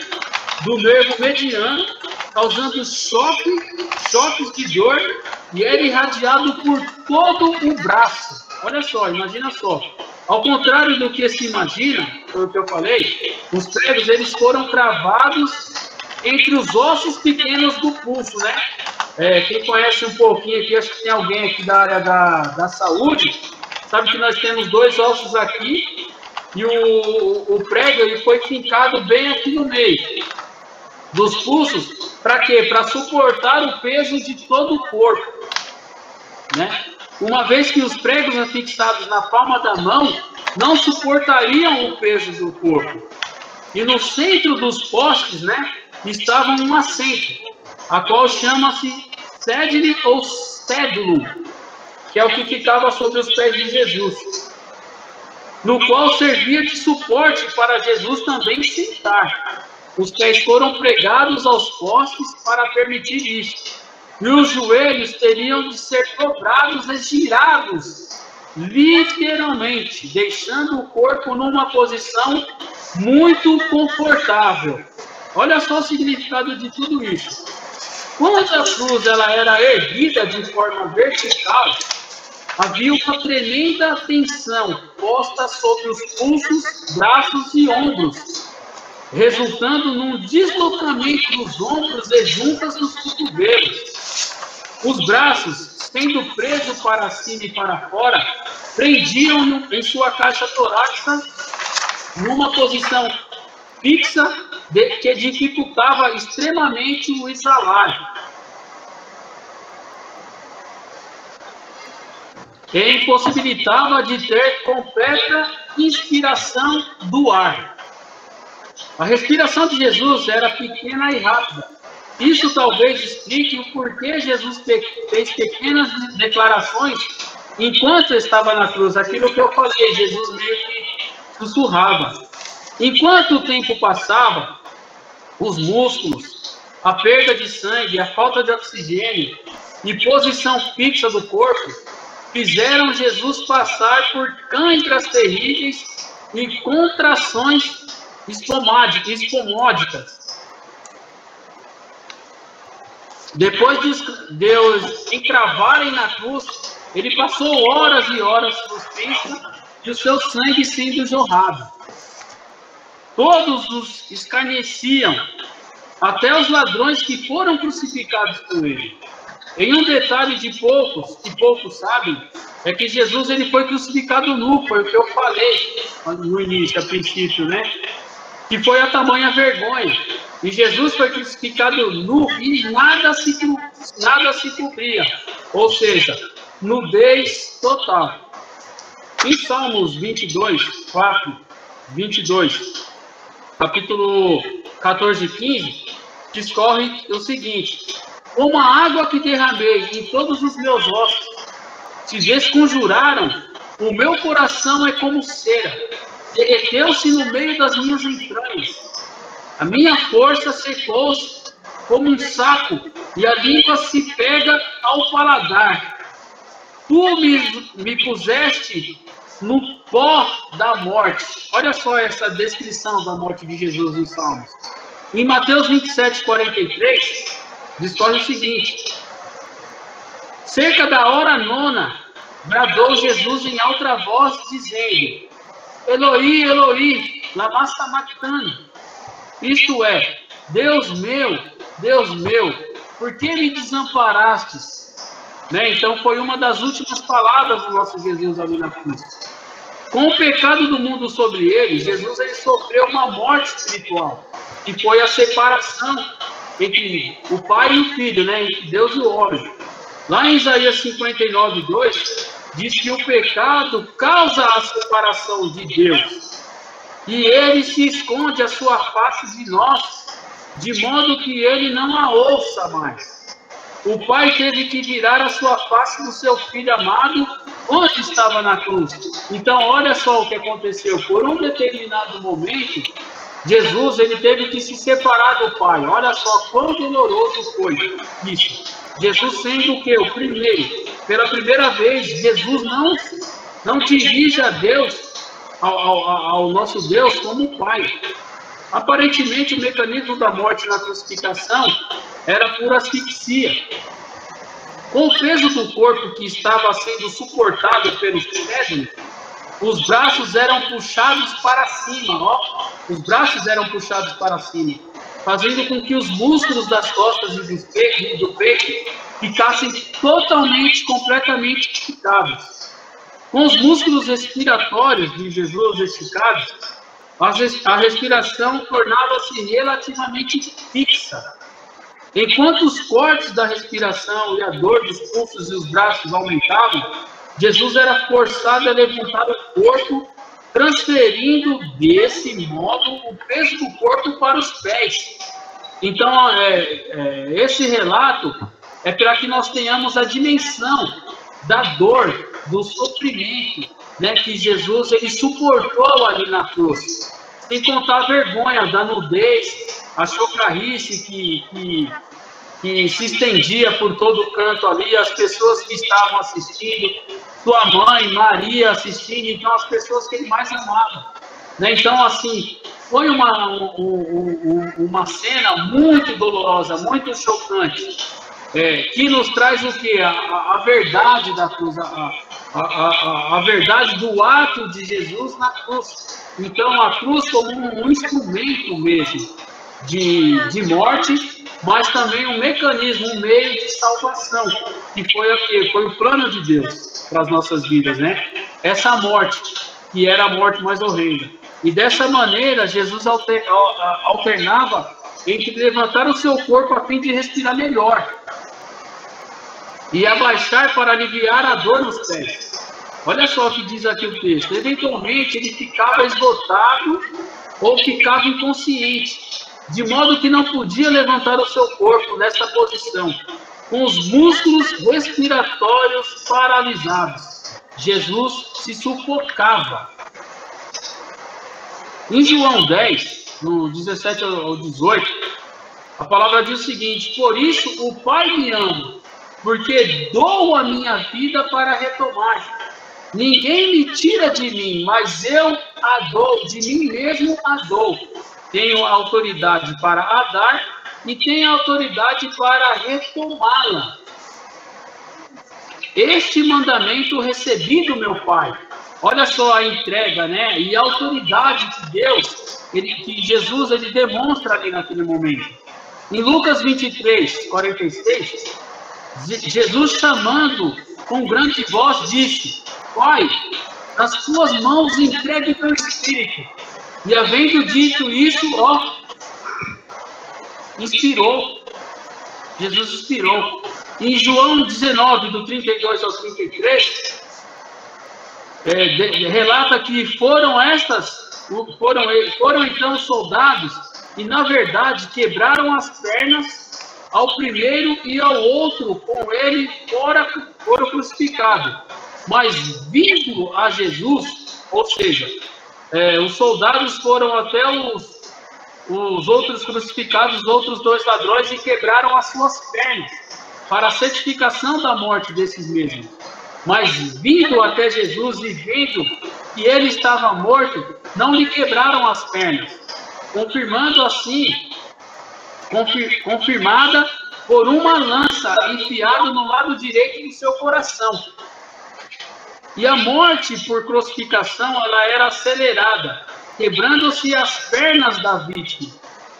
do nervo mediano, causando choques de dor, e era irradiado por todo o braço. Olha só, imagina só. Ao contrário do que se imagina, foi o que eu falei, os pregos eles foram cravados entre os ossos pequenos do pulso, né? Quem conhece um pouquinho aqui, acho que tem alguém aqui da área da saúde, sabe que nós temos 2 ossos aqui, e o prego ele foi fincado bem aqui no meio dos pulsos. Para quê? Para suportar o peso de todo o corpo, né? Uma vez que os pregos afixados na palma da mão não suportariam o peso do corpo. E no centro dos postes, né, estava um assento, a qual chama-se cédile ou cédulo, que é o que ficava sobre os pés de Jesus, no qual servia de suporte para Jesus também sentar. Os pés foram pregados aos postes para permitir isso. E os joelhos teriam de ser dobrados e girados, literalmente, deixando o corpo numa posição muito confortável. Olha só o significado de tudo isso. Quando a cruz ela era erguida de forma vertical, havia uma tremenda tensão posta sobre os pulsos, braços e ombros, resultando num deslocamento dos ombros e juntas dos cotovelos. Os braços, sendo presos para cima e para fora, prendiam-no em sua caixa torácica numa posição fixa que dificultava extremamente o exalar. E impossibilitava de ter completa inspiração do ar. A respiração de Jesus era pequena e rápida. Isso talvez explique o porquê Jesus fez pequenas declarações enquanto estava na cruz. Aquilo que eu falei, Jesus meio que sussurrava. Enquanto o tempo passava, os músculos, a perda de sangue, a falta de oxigênio e posição fixa do corpo fizeram Jesus passar por câimbras terríveis e contrações espomódicas. Depois de os encravarem na cruz, ele passou horas e horas suspenso e o seu sangue sendo jorrado. Todos os escarneciam, até os ladrões que foram crucificados por ele. Em um detalhe que poucos sabem, é que Jesus ele foi crucificado nu, foi o que eu falei no início, a princípio, né? Que foi a tamanha vergonha. E Jesus foi crucificado nu e nada se cobria. Ou seja, nudez total. Em Salmos 22, capítulo 14 e 15, discorre o seguinte: como a água que derramei em todos os meus ossos se desconjuraram, o meu coração é como cera, derreteu-se no meio das minhas entranhas. A minha força secou-se como um saco, e a língua se pega ao paladar. Tu me puseste no pó da morte. Olha só essa descrição da morte de Jesus em Salmos. Em Mateus 27, 43, discorre o seguinte: cerca da hora 9, bradou Jesus em alta voz, dizendo: Eloi, Eloi, lama sabachthani. Isto é, Deus meu, por que me desamparastes? Né? Então foi uma das últimas palavras do nosso Jesus ali na cruz. Com o pecado do mundo sobre ele, Jesus ele sofreu uma morte espiritual, que foi a separação entre o Pai e o Filho, né? Entre Deus e o homem. Lá em Isaías 59, 2, diz que o pecado causa a separação de Deus. E ele se esconde a sua face de nós, de modo que ele não a ouça mais. O Pai teve que virar a sua face do seu Filho amado, onde estava na cruz. Então, olha só o que aconteceu. Por um determinado momento, Jesus ele teve que se separar do Pai. Olha só quão doloroso foi isso. Jesus sendo o quê? O primeiro. Pela primeira vez, Jesus não dirige a Deus, ao nosso Deus, como Pai. Aparentemente, o mecanismo da morte na crucificação era por asfixia. Com o peso do corpo que estava sendo suportado pelos cérebros, os braços eram puxados para cima, ó. Os braços eram puxados para cima, fazendo com que os músculos das costas e do peito ficassem totalmente, completamente esticados. Com os músculos respiratórios de Jesus esticados, a respiração tornava-se relativamente fixa. Enquanto os cortes da respiração e a dor dos pulsos e os braços aumentavam, Jesus era forçado a levantar o corpo, transferindo desse modo o peso do corpo para os pés. Então, esse relato é para que nós tenhamos a dimensão da dor, do sofrimento, né, que Jesus ele suportou ali na cruz. Sem contar a vergonha, da nudez, a chocarrice que se estendia por todo o canto ali, as pessoas que estavam assistindo, sua mãe, Maria, assistindo, então as pessoas que ele mais amava. Né? Então, assim, foi uma cena muito dolorosa, muito chocante, que nos traz o quê? A verdade da cruz, a verdade do ato de Jesus na cruz. Então, a cruz como um instrumento mesmo de morte, mas também um mecanismo, um meio de salvação, que foi o plano de Deus para as nossas vidas, né? Essa morte, que era a morte mais horrenda. E dessa maneira, Jesus alternava entre levantar o seu corpo a fim de respirar melhor e abaixar para aliviar a dor nos pés. Olha só o que diz aqui o texto. Eventualmente, ele ficava esgotado ou ficava inconsciente, de modo que não podia levantar o seu corpo nessa posição, com os músculos respiratórios paralisados. Jesus se sufocava. Em João 10, no 17 ao 18, a palavra diz o seguinte: por isso o Pai me ama, porque dou a minha vida para retomar. Ninguém me tira de mim, mas eu a dou, de mim mesmo a dou. Tenho autoridade para a dar e tenho autoridade para retomá-la. Este mandamento recebi do meu Pai. Olha só a entrega, né? E a autoridade de Deus, que Jesus ele demonstra ali naquele momento. Em Lucas 23, 46, Jesus chamando com grande voz disse: Pai, nas tuas mãos entregue teu espírito. E havendo dito isso, inspirou. Jesus inspirou. Em João 19, do 32 ao 33, relata que foram então soldados, e na verdade quebraram as pernas ao primeiro e ao outro, com ele foram crucificados. Mas vindo a Jesus, ou seja, os soldados foram até os outros crucificados, os outros dois ladrões, e quebraram as suas pernas, para a certificação da morte desses mesmos. Mas vindo até Jesus e vendo que ele estava morto, não lhe quebraram as pernas, confirmando assim, confirmada por uma lança enfiada no lado direito do seu coração. E a morte por crucificação, ela era acelerada, quebrando-se as pernas da vítima.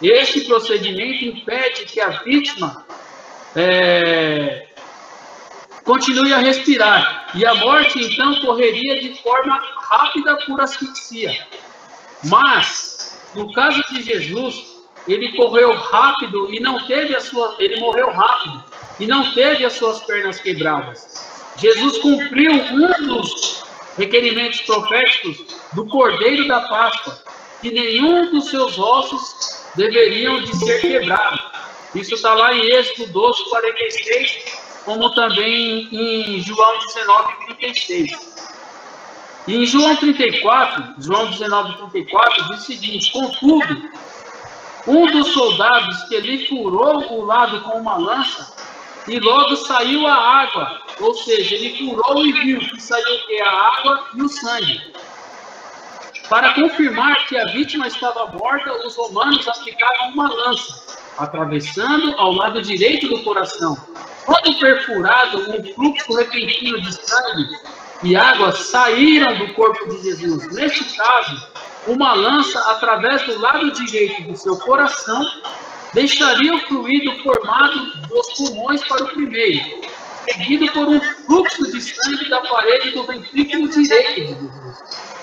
Este procedimento impede que a vítima continue a respirar, e a morte então correria de forma rápida por asfixia. Mas no caso de Jesus, ele correu rápido e não teve ele morreu rápido e não teve as suas pernas quebradas. Jesus cumpriu um dos requerimentos proféticos do Cordeiro da Páscoa, que nenhum dos seus ossos deveriam de ser quebrados. Isso está lá em Êxodo 12, 46, como também em João 19, 36. E em João 34, João 19, 34, diz o seguinte: contudo, um dos soldados que lhe furou o lado com uma lança, e logo saiu a água, ou seja, ele furou e viu que saiu o quê? A água e o sangue. Para confirmar que a vítima estava morta, os romanos aplicaram uma lança, atravessando ao lado direito do coração. Quando perfurado, um fluxo repentino de sangue e água saíram do corpo de Jesus. Neste caso, uma lança através do lado direito do seu coração deixaria o fluido formado dos pulmões para o primeiro, seguido por um fluxo de sangue da parede do ventrículo direito de Jesus.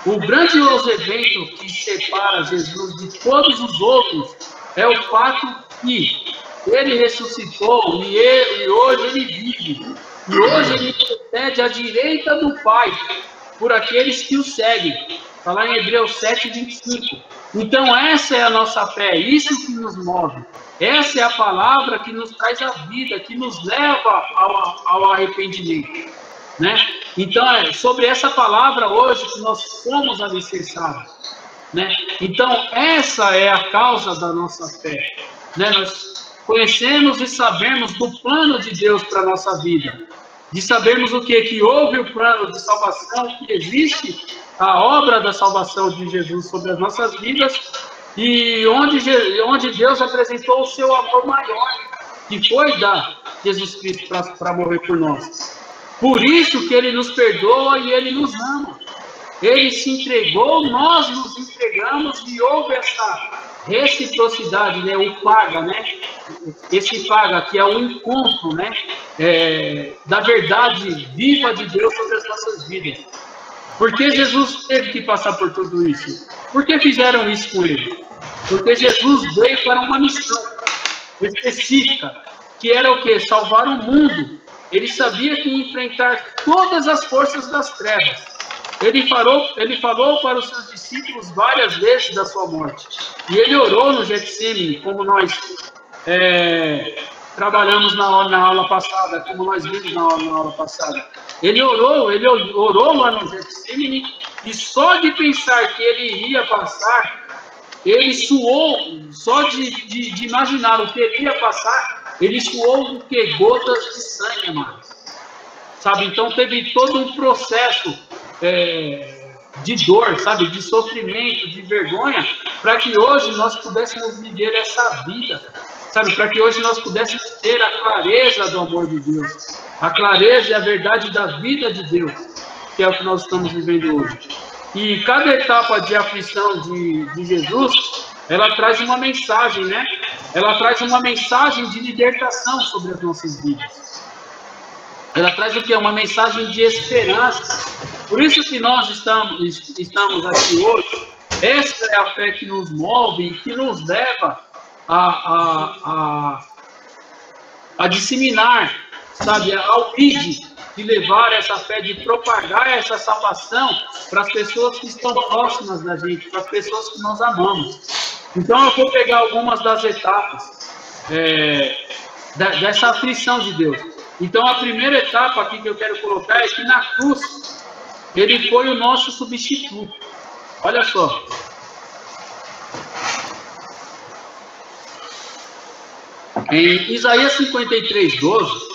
O grandioso evento que separa Jesus de todos os outros é o fato que ele ressuscitou e hoje ele vive. E hoje ele intercede à direita do Pai por aqueles que o seguem. Está lá em Hebreus 7, 25. Então essa é a nossa fé, isso que nos move. Essa é a palavra que nos traz a vida, que nos leva ao arrependimento. Né? Então é sobre essa palavra hoje que nós somos alicerçados. Né? Então essa é a causa da nossa fé. Né? Nós conhecemos e sabemos do plano de Deus para a nossa vida. De sabermos o quê? Que houve o plano de salvação, que existe a obra da salvação de Jesus sobre as nossas vidas, e onde Deus apresentou o seu amor maior, que foi dar Jesus Cristo para morrer por nós. Por isso que ele nos perdoa e ele nos ama. Ele se entregou, nós nos entregamos, e houve essa reciprocidade, né? O paga, né? Esse paga, que é o encontro, né? Da verdade viva de Deus sobre as nossas vidas. Por que Jesus teve que passar por tudo isso? Por que fizeram isso com ele? Porque Jesus veio para uma missão específica, que era o quê? Salvar o mundo. Ele sabia que ia enfrentar todas as forças das trevas. Ele falou para os seus discípulos várias vezes da sua morte. E ele orou no Getsemane, como nós trabalhamos na aula passada, como nós vimos na aula passada. Ele orou lá no Getsemane, e só de pensar que ele ia passar, ele suou, só de imaginar o que ele ia passar, ele suou do que? Gotas de sangue, amados. Sabe? Então teve todo um processo de dor, sabe? De sofrimento, de vergonha, para que hoje nós pudéssemos viver essa vida, sabe? Para que hoje nós pudéssemos ter a clareza do amor de Deus, a clareza e a verdade da vida de Deus, que é o que nós estamos vivendo hoje. E cada etapa de aflição de Jesus, ela traz uma mensagem, né? Ela traz uma mensagem de libertação sobre as nossas vidas. Ela traz o quê? Uma mensagem de esperança. Por isso que nós estamos aqui hoje. Essa é a fé que nos move e que nos leva a disseminar, sabe, ao ID de levar essa fé, de propagar essa salvação para as pessoas que estão próximas da gente, para as pessoas que nós amamos. Então eu vou pegar algumas das etapas dessa aflição de Deus. Então a primeira etapa aqui que eu quero colocar é que na cruz ele foi o nosso substituto. Olha só. Em Isaías 53, 12,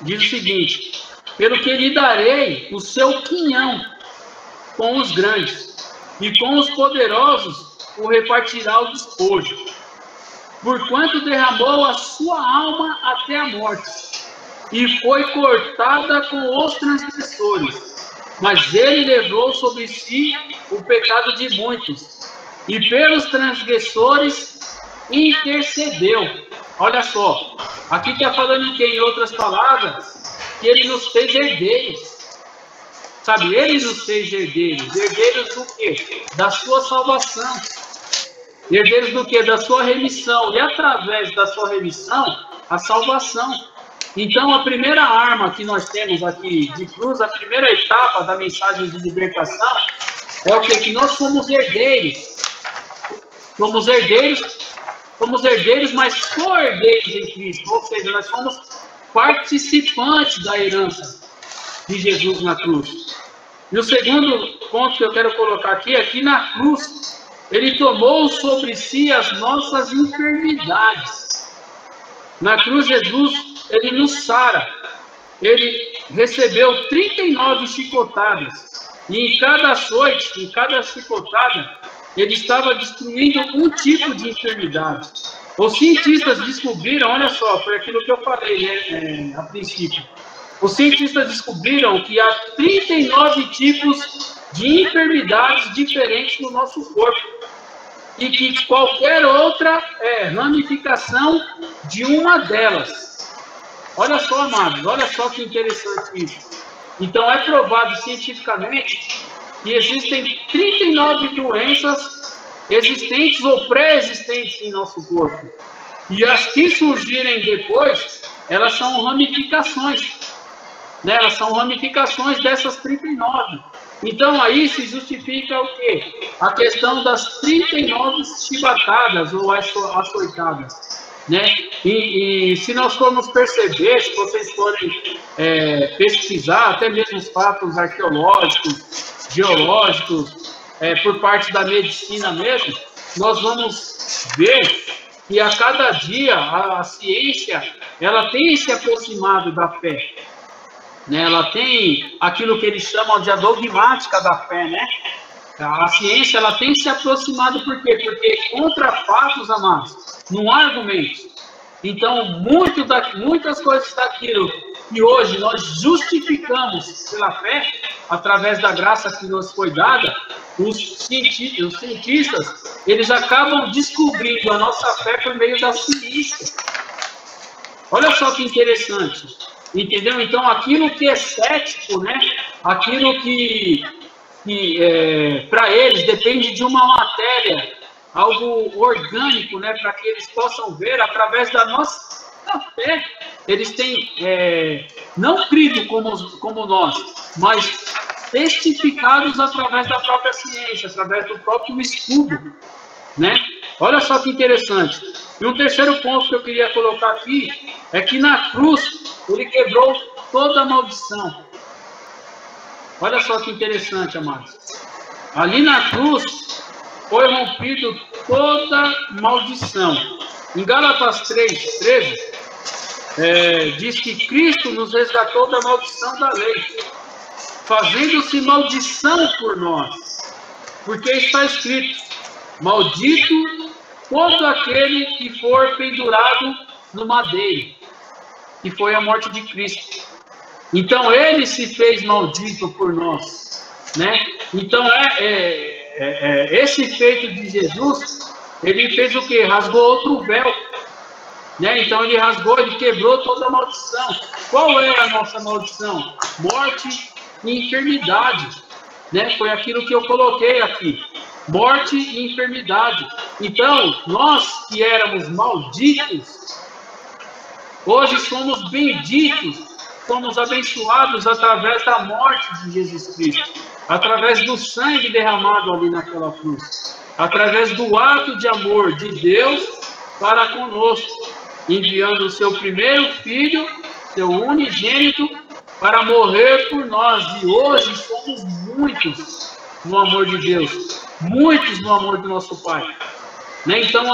diz o seguinte: pelo que lhe darei o seu quinhão com os grandes, e com os poderosos o repartirá o despojo, porquanto derramou a sua alma até a morte, e foi cortada com os transgressores, mas ele levou sobre si o pecado de muitos, e pelos transgressores intercedeu. Olha só, aqui está falando que, em outras palavras, que ele nos fez herdeiros. Sabe, ele nos fez herdeiros. Herdeiros do quê? Da sua salvação. Herdeiros do quê? Da sua remissão. E através da sua remissão, a salvação. Então, a primeira arma que nós temos aqui de cruz, a primeira etapa da mensagem de libertação, é o quê? Que nós somos herdeiros. Somos herdeiros, mas co-herdeiros em Cristo. Ou seja, nós somos participantes da herança de Jesus na cruz. E o segundo ponto que eu quero colocar aqui é que na cruz, ele tomou sobre si as nossas enfermidades. Na cruz, Jesus, ele nos sara. Ele recebeu 39 chicotadas. E em cada açoite, em cada chicotada, ele estava destruindo um tipo de enfermidade. Os cientistas descobriram, olha só, foi aquilo que eu falei, a princípio. Os cientistas descobriram que há 39 tipos de enfermidades diferentes no nosso corpo. E que qualquer outra é ramificação de uma delas. Olha só, amados, olha só que interessante isso. Então, é provado cientificamente que existem 39 doenças existentes ou pré-existentes em nosso corpo. E as que surgirem depois, elas são ramificações. Né? Elas são ramificações dessas 39. Então, aí se justifica o quê? A questão das 39 chibatadas ou açoitadas. Né? E se nós formos perceber, se vocês forem pesquisar, até mesmo os fatos arqueológicos, geológicos, por parte da medicina mesmo, nós vamos ver que a cada dia a ciência ela tem se aproximado da fé. Né? Ela tem aquilo que eles chamam de a dogmática da fé, né? A ciência ela tem se aproximado, por quê? Porque contra fatos, amados, não há argumentos. Então, muitas coisas daquilo que hoje nós justificamos pela fé, através da graça que nos foi dada, os cientistas, eles acabam descobrindo a nossa fé por meio da ciência. Olha só que interessante. Entendeu? Então, aquilo que é cético, né? Aquilo que para eles depende de uma matéria, algo orgânico, né? Para que eles possam ver através da nossa fé. Eles têm não crido como nós, mas testificados através da própria ciência, através do próprio estudo, né? Olha só que interessante. E um terceiro ponto que eu queria colocar aqui é que na cruz ele quebrou toda a maldição. Olha só que interessante, amados. Ali na cruz foi rompido toda maldição. Em Gálatas 3:13, diz que Cristo nos resgatou da maldição da lei, fazendo-se maldição por nós. Porque está escrito: maldito todo aquele que for pendurado no madeiro, que foi a morte de Cristo. Então, ele se fez maldito por nós, né? Então, esse feito de Jesus, ele fez o quê? Rasgou outro véu, né? Então, ele rasgou, ele quebrou toda a maldição. Qual é a nossa maldição? Morte e enfermidade, né? Foi aquilo que eu coloquei aqui. Morte e enfermidade. Então, nós que éramos malditos, hoje somos benditos, somos abençoados através da morte de Jesus Cristo, através do sangue derramado ali naquela cruz, através do ato de amor de Deus para conosco, enviando o seu primeiro filho, seu unigênito, para morrer por nós. E hoje somos muitos no amor de Deus, muitos no amor do nosso Pai. Né? Então,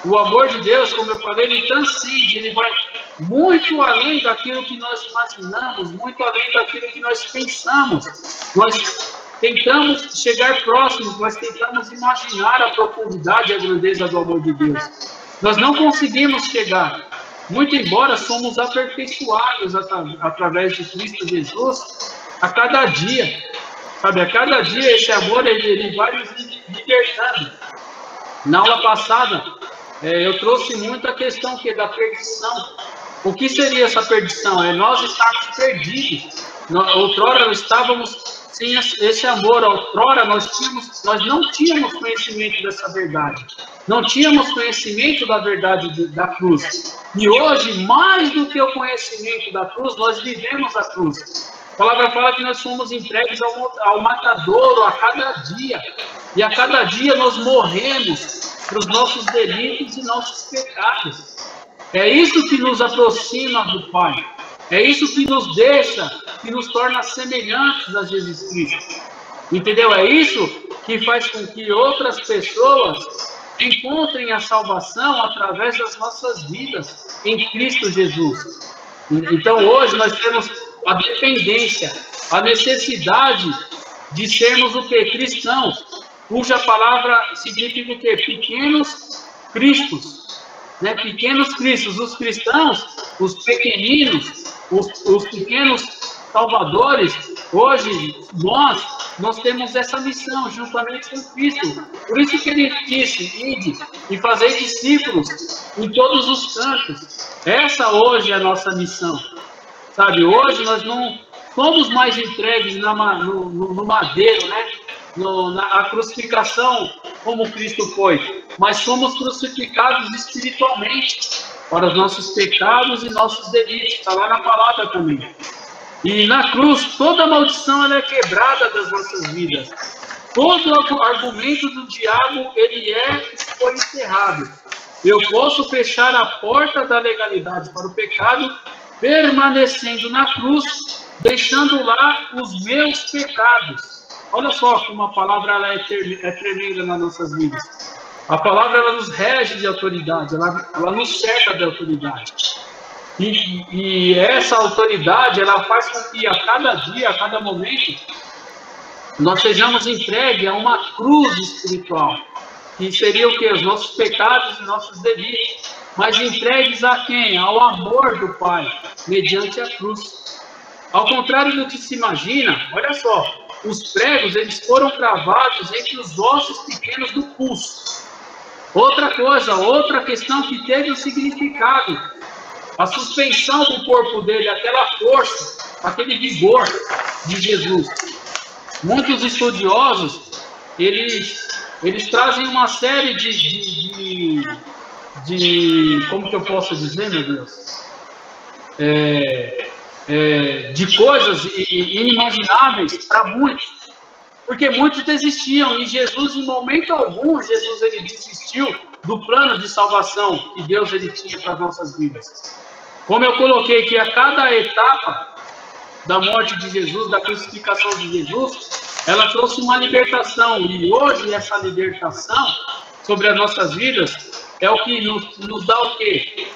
o amor de Deus, como eu falei, ele transcende, ele vai muito além daquilo que nós imaginamos, muito além daquilo que nós pensamos. Nós tentamos chegar próximos, nós tentamos imaginar a profundidade e a grandeza do amor de Deus. Nós não conseguimos chegar, muito embora somos aperfeiçoados através de Cristo Jesus a cada dia. Sabe, a cada dia esse amor ele vai nos libertando. Na aula passada, eu trouxe muito a questão da perdição. O que seria essa perdição? É nós estarmos perdidos. Outrora estávamos sem esse amor. Outrora nós não tínhamos conhecimento dessa verdade. Não tínhamos conhecimento da verdade da cruz. E hoje, mais do que o conhecimento da cruz, nós vivemos a cruz. A palavra fala que nós somos entregues ao matadouro a cada dia. E a cada dia nós morremos para os nossos delitos e nossos pecados. É isso que nos aproxima do Pai. É isso que nos deixa, que nos torna semelhantes a Jesus Cristo. Entendeu? É isso que faz com que outras pessoas encontrem a salvação através das nossas vidas em Cristo Jesus. Então hoje nós temos a dependência, a necessidade de sermos o quê? Cristãos, cuja palavra significa o quê? Pequenos cristos. Né? Pequenos cristos, os cristãos, os pequeninos, os pequenos salvadores. Hoje nós temos essa missão juntamente com Cristo. Por isso que ele disse: ide e fazei discípulos em todos os cantos. Essa hoje é a nossa missão. Sabe, hoje nós não somos mais entregues no madeiro, né? Na crucificação como Cristo foi, mas somos crucificados espiritualmente para os nossos pecados e nossos delitos. Está lá na palavra também. E na cruz toda maldição ela é quebrada das nossas vidas. Todo argumento do diabo foi encerrado. Eu posso fechar a porta da legalidade para o pecado, permanecendo na cruz, deixando lá os meus pecados. Olha só como a palavra ela é tremenda nas nossas vidas. A palavra ela nos rege de autoridade, ela nos cerca de autoridade. E essa autoridade ela faz com que a cada dia, a cada momento, nós sejamos entregues a uma cruz espiritual, que seria o quê? Os nossos pecados e nossos delitos, mas entregues a quem? Ao amor do Pai, mediante a cruz. Ao contrário do que se imagina, olha só, os pregos eles foram cravados entre os ossos pequenos do pulso. Outra coisa, outra questão que teve um significado, a suspensão do corpo dele, aquela força, aquele vigor de Jesus. Muitos estudiosos, eles trazem uma série de como que eu posso dizer, meu Deus? De coisas inimagináveis para muitos, porque muitos desistiam, e Jesus, em momento algum, ele desistiu do plano de salvação que Deus ele tinha para as nossas vidas. Como eu coloquei que a cada etapa da morte de Jesus, da crucificação de Jesus, ela trouxe uma libertação, e hoje essa libertação sobre as nossas vidas é o que nos dá o quê?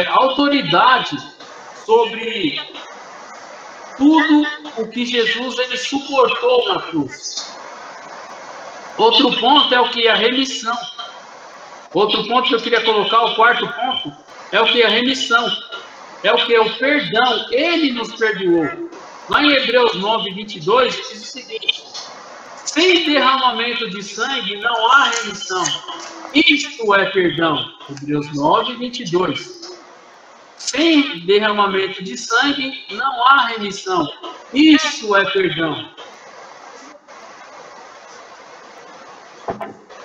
Autoridade sobre tudo o que Jesus ele suportou na cruz. Outro ponto é o que? A remissão. Outro ponto que eu queria colocar, o quarto ponto, é o que? A remissão. É o que? O perdão. Ele nos perdoou. Lá em Hebreus 9, 22, diz o seguinte: sem derramamento de sangue não há remissão. Isto é perdão. Hebreus 9, 22. Sem derramamento de sangue não há remissão. Isso é perdão.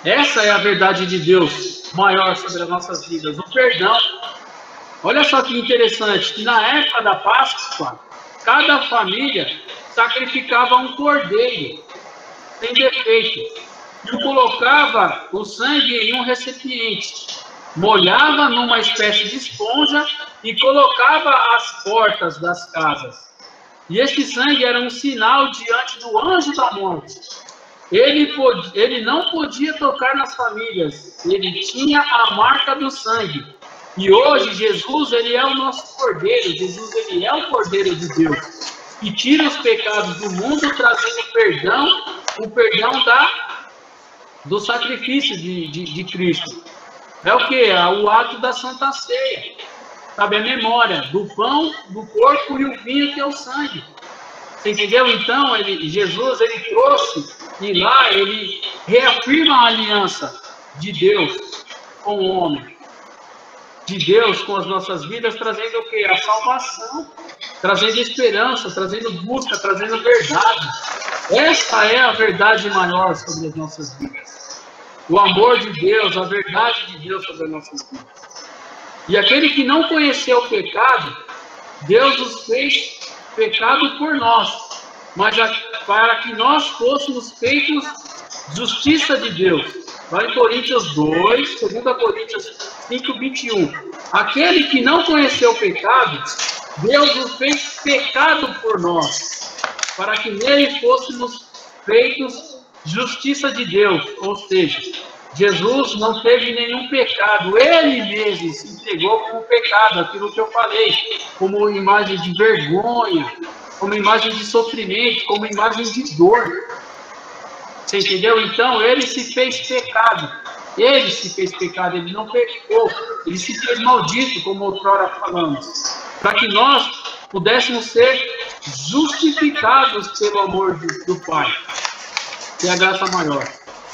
Essa é a verdade de Deus maior sobre as nossas vidas, o perdão. Olha só que interessante, que na época da Páscoa, cada família sacrificava um cordeiro sem defeito e colocava o sangue em um recipiente, molhava numa espécie de esponja e colocava às portas das casas. E este sangue era um sinal diante do anjo da morte. Ele não podia tocar nas famílias, ele tinha a marca do sangue. E hoje Jesus ele é o nosso cordeiro, Jesus ele é o cordeiro de Deus, que tira os pecados do mundo, trazendo perdão, o perdão do sacrifício de Cristo. É o que? O ato da Santa Ceia. Sabe, a memória do pão, do corpo e o vinho que é o sangue. Você entendeu? Então, Jesus ele trouxe, e lá ele reafirma a aliança de Deus com o homem. De Deus com as nossas vidas, trazendo o quê? A salvação, trazendo esperança, trazendo busca, trazendo verdade. Essa é a verdade maior sobre as nossas vidas. O amor de Deus, a verdade de Deus sobre as nossas vidas. E aquele que não conheceu o pecado, Deus os fez pecado por nós, mas para que nós fôssemos feitos justiça de Deus. Lá em Coríntios 2, 2 Coríntios 5, 21. Aquele que não conheceu o pecado, Deus o fez pecado por nós, para que nele fôssemos feitos justiça de Deus. Ou seja, Jesus não teve nenhum pecado, ele mesmo se entregou como pecado, aquilo que eu falei, como imagem de vergonha, como imagem de sofrimento, como imagem de dor. Você entendeu? Então, ele se fez pecado. Ele se fez pecado, ele não pecou. Ele se fez maldito, como outrora falamos. Para que nós pudéssemos ser justificados pelo amor do Pai. Que é a graça maior.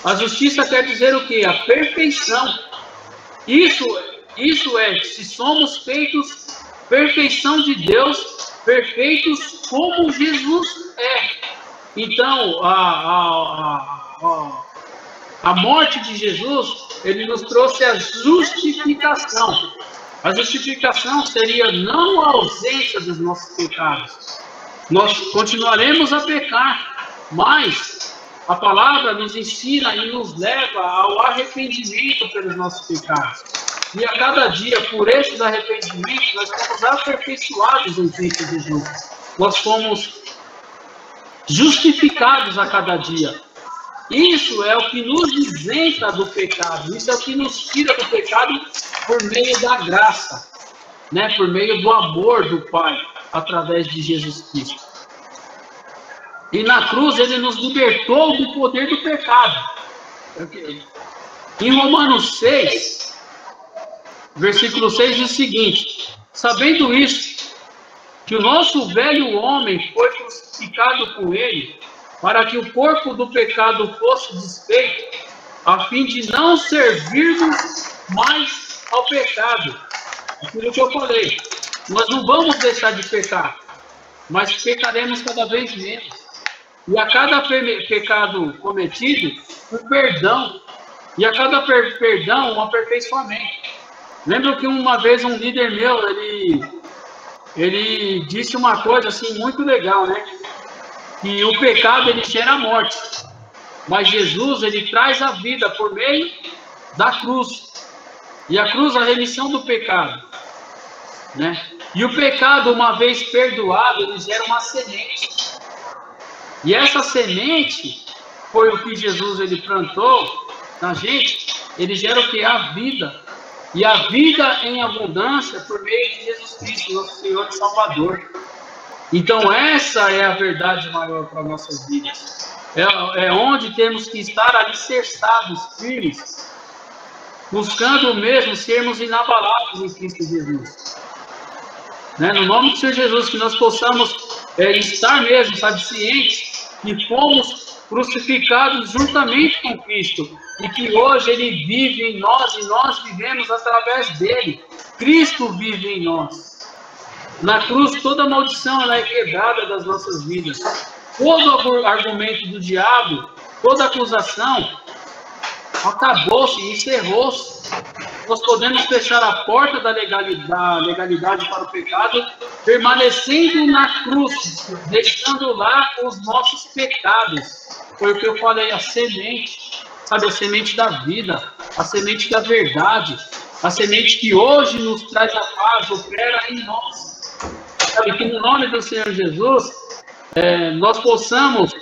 A justiça quer dizer o quê? A perfeição. Isso é, se somos feitos perfeição de Deus, perfeitos como Jesus é. Então, a morte de Jesus, ele nos trouxe a justificação. A justificação seria não a ausência dos nossos pecados. Nós continuaremos a pecar, mas a palavra nos ensina e nos leva ao arrependimento pelos nossos pecados. E a cada dia, por esses arrependimentos, nós somos aperfeiçoados em Cristo Jesus. Nós somos justificados a cada dia. Isso é o que nos isenta do pecado. Isso é o que nos tira do pecado por meio da graça, né? Por meio do amor do Pai, através de Jesus Cristo. E na cruz ele nos libertou do poder do pecado. Em Romanos 6, versículo 6 diz o seguinte: sabendo isso, que o nosso velho homem foi crucificado com ele, para que o corpo do pecado fosse desfeito, a fim de não servirmos mais ao pecado. Aquilo que eu falei, nós não vamos deixar de pecar, mas pecaremos cada vez menos. E a cada pecado cometido, um perdão. E a cada perdão, um aperfeiçoamento. Lembro que uma vez um líder meu, ele disse uma coisa assim muito legal, né? Que o pecado ele gera a morte, mas Jesus ele traz a vida por meio da cruz. E a cruz a remissão do pecado, né? E o pecado, uma vez perdoado, ele gera uma semente. E essa semente foi o que Jesus ele plantou na gente. Ele gera o que? A vida. E a vida em abundância por meio de Jesus Cristo, nosso Senhor e Salvador. Então essa é a verdade maior para nossas vidas. É onde temos que estar alicerçados, firmes, buscando mesmo sermos inabaláveis em Cristo Jesus. Né? No nome do Senhor Jesus, que nós possamos estar mesmo, sabe, cientes que fomos crucificados juntamente com Cristo e que hoje Ele vive em nós e nós vivemos através dele. Cristo vive em nós. Na cruz toda maldição ela é quebrada das nossas vidas. Todo argumento do diabo, toda acusação acabou-se, encerrou-se. Nós podemos fechar a porta da legalidade para o pecado, permanecendo na cruz, deixando lá os nossos pecados. Foi o que eu falei, a semente, sabe, a semente da vida, a semente da verdade, a semente que hoje nos traz a paz, opera em nós. Sabe, que no nome do Senhor Jesus, nós possamos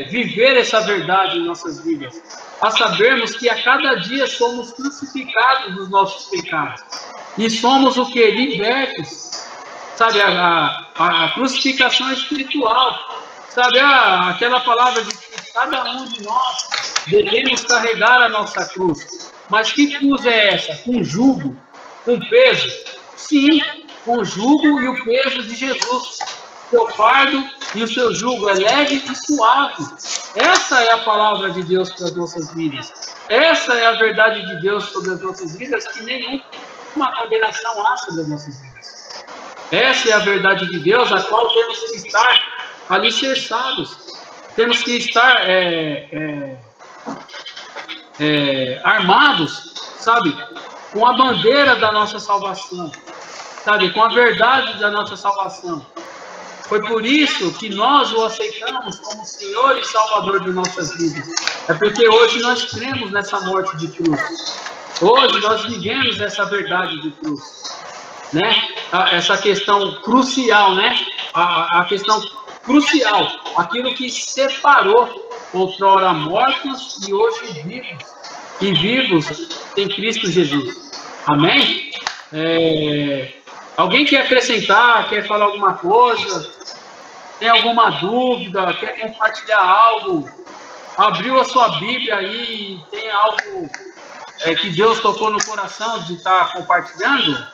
viver essa verdade em nossas vidas. A sabermos que a cada dia somos crucificados dos nossos pecados. E somos o que? Libertos. Sabe, a crucificação espiritual. Sabe, aquela palavra de que cada um de nós devemos carregar a nossa cruz. Mas que cruz é essa? Com jugo? Com peso? Sim, com o jugo e o peso de Jesus. Seu fardo e o seu jugo é leve e suave. Essa é a palavra de Deus para as nossas vidas. Essa é a verdade de Deus sobre as nossas vidas, que nenhuma condenação há sobre as nossas vidas. Essa é a verdade de Deus, a qual temos que estar alicerçados. temos que estar armados, sabe, com a bandeira da nossa salvação, sabe, com a verdade da nossa salvação. Foi por isso que nós o aceitamos como Senhor e Salvador de nossas vidas. É porque hoje nós cremos nessa morte de cruz. Hoje nós vivemos essa verdade de cruz, né? Essa questão crucial, né? A questão crucial, aquilo que separou outrora mortos e hoje vivos, e vivos em Cristo Jesus. Amém? Alguém quer acrescentar, quer falar alguma coisa, tem alguma dúvida, quer compartilhar algo, abriu a sua Bíblia aí, tem algo que Deus tocou no coração de estar compartilhando?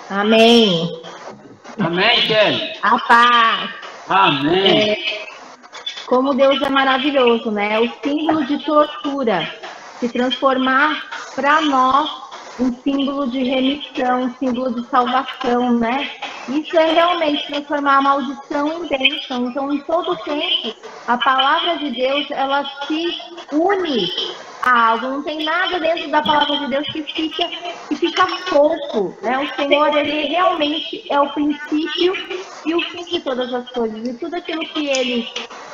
Amém. Amém, Kelly? A paz. Amém. Como Deus é maravilhoso, né? O símbolo de tortura se transformar para nós um símbolo de remissão, um símbolo de salvação, né? Isso é realmente transformar a maldição em bênção. Então, em todo tempo, a palavra de Deus, ela se une a algo. Não tem nada dentro da palavra de Deus que fica pouco, né? O Senhor, ele realmente é o princípio e o fim de todas as coisas. E tudo aquilo que ele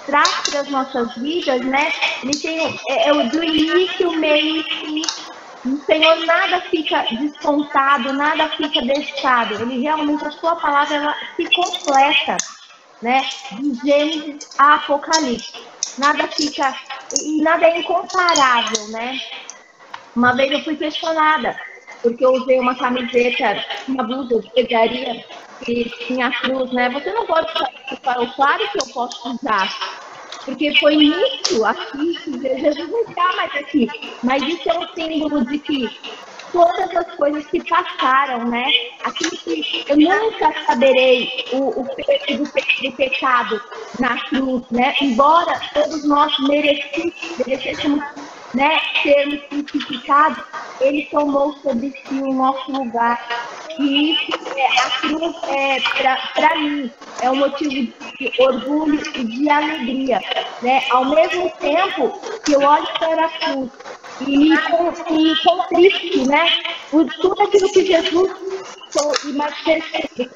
traz para as nossas vidas, né? Ele tem do início, meio e fim. O Senhor, nada fica descontado, nada fica deixado. Ele realmente, a sua palavra, ela se completa, né? De Gênesis a Apocalipse. Nada fica, e nada é incomparável, né? Uma vez eu fui questionada, porque eu usei uma camiseta, uma blusa de pegaria, que tinha a cruz, né? Você não pode falar, claro que eu posso usar. Porque foi nisso aqui que Jesus não está mais aqui. Mas isso é um símbolo de que todas as coisas que passaram, né? Aquilo que eu nunca saberei o peso do pecado na cruz, né? Embora todos nós merecêssemos, né, sermos crucificados, ele tomou sobre si o nosso lugar. E isso, a cruz, para mim, é um motivo de orgulho e de alegria, né? Ao mesmo tempo que eu olho para a cruz e me contristo, né? Por tudo aquilo que Jesus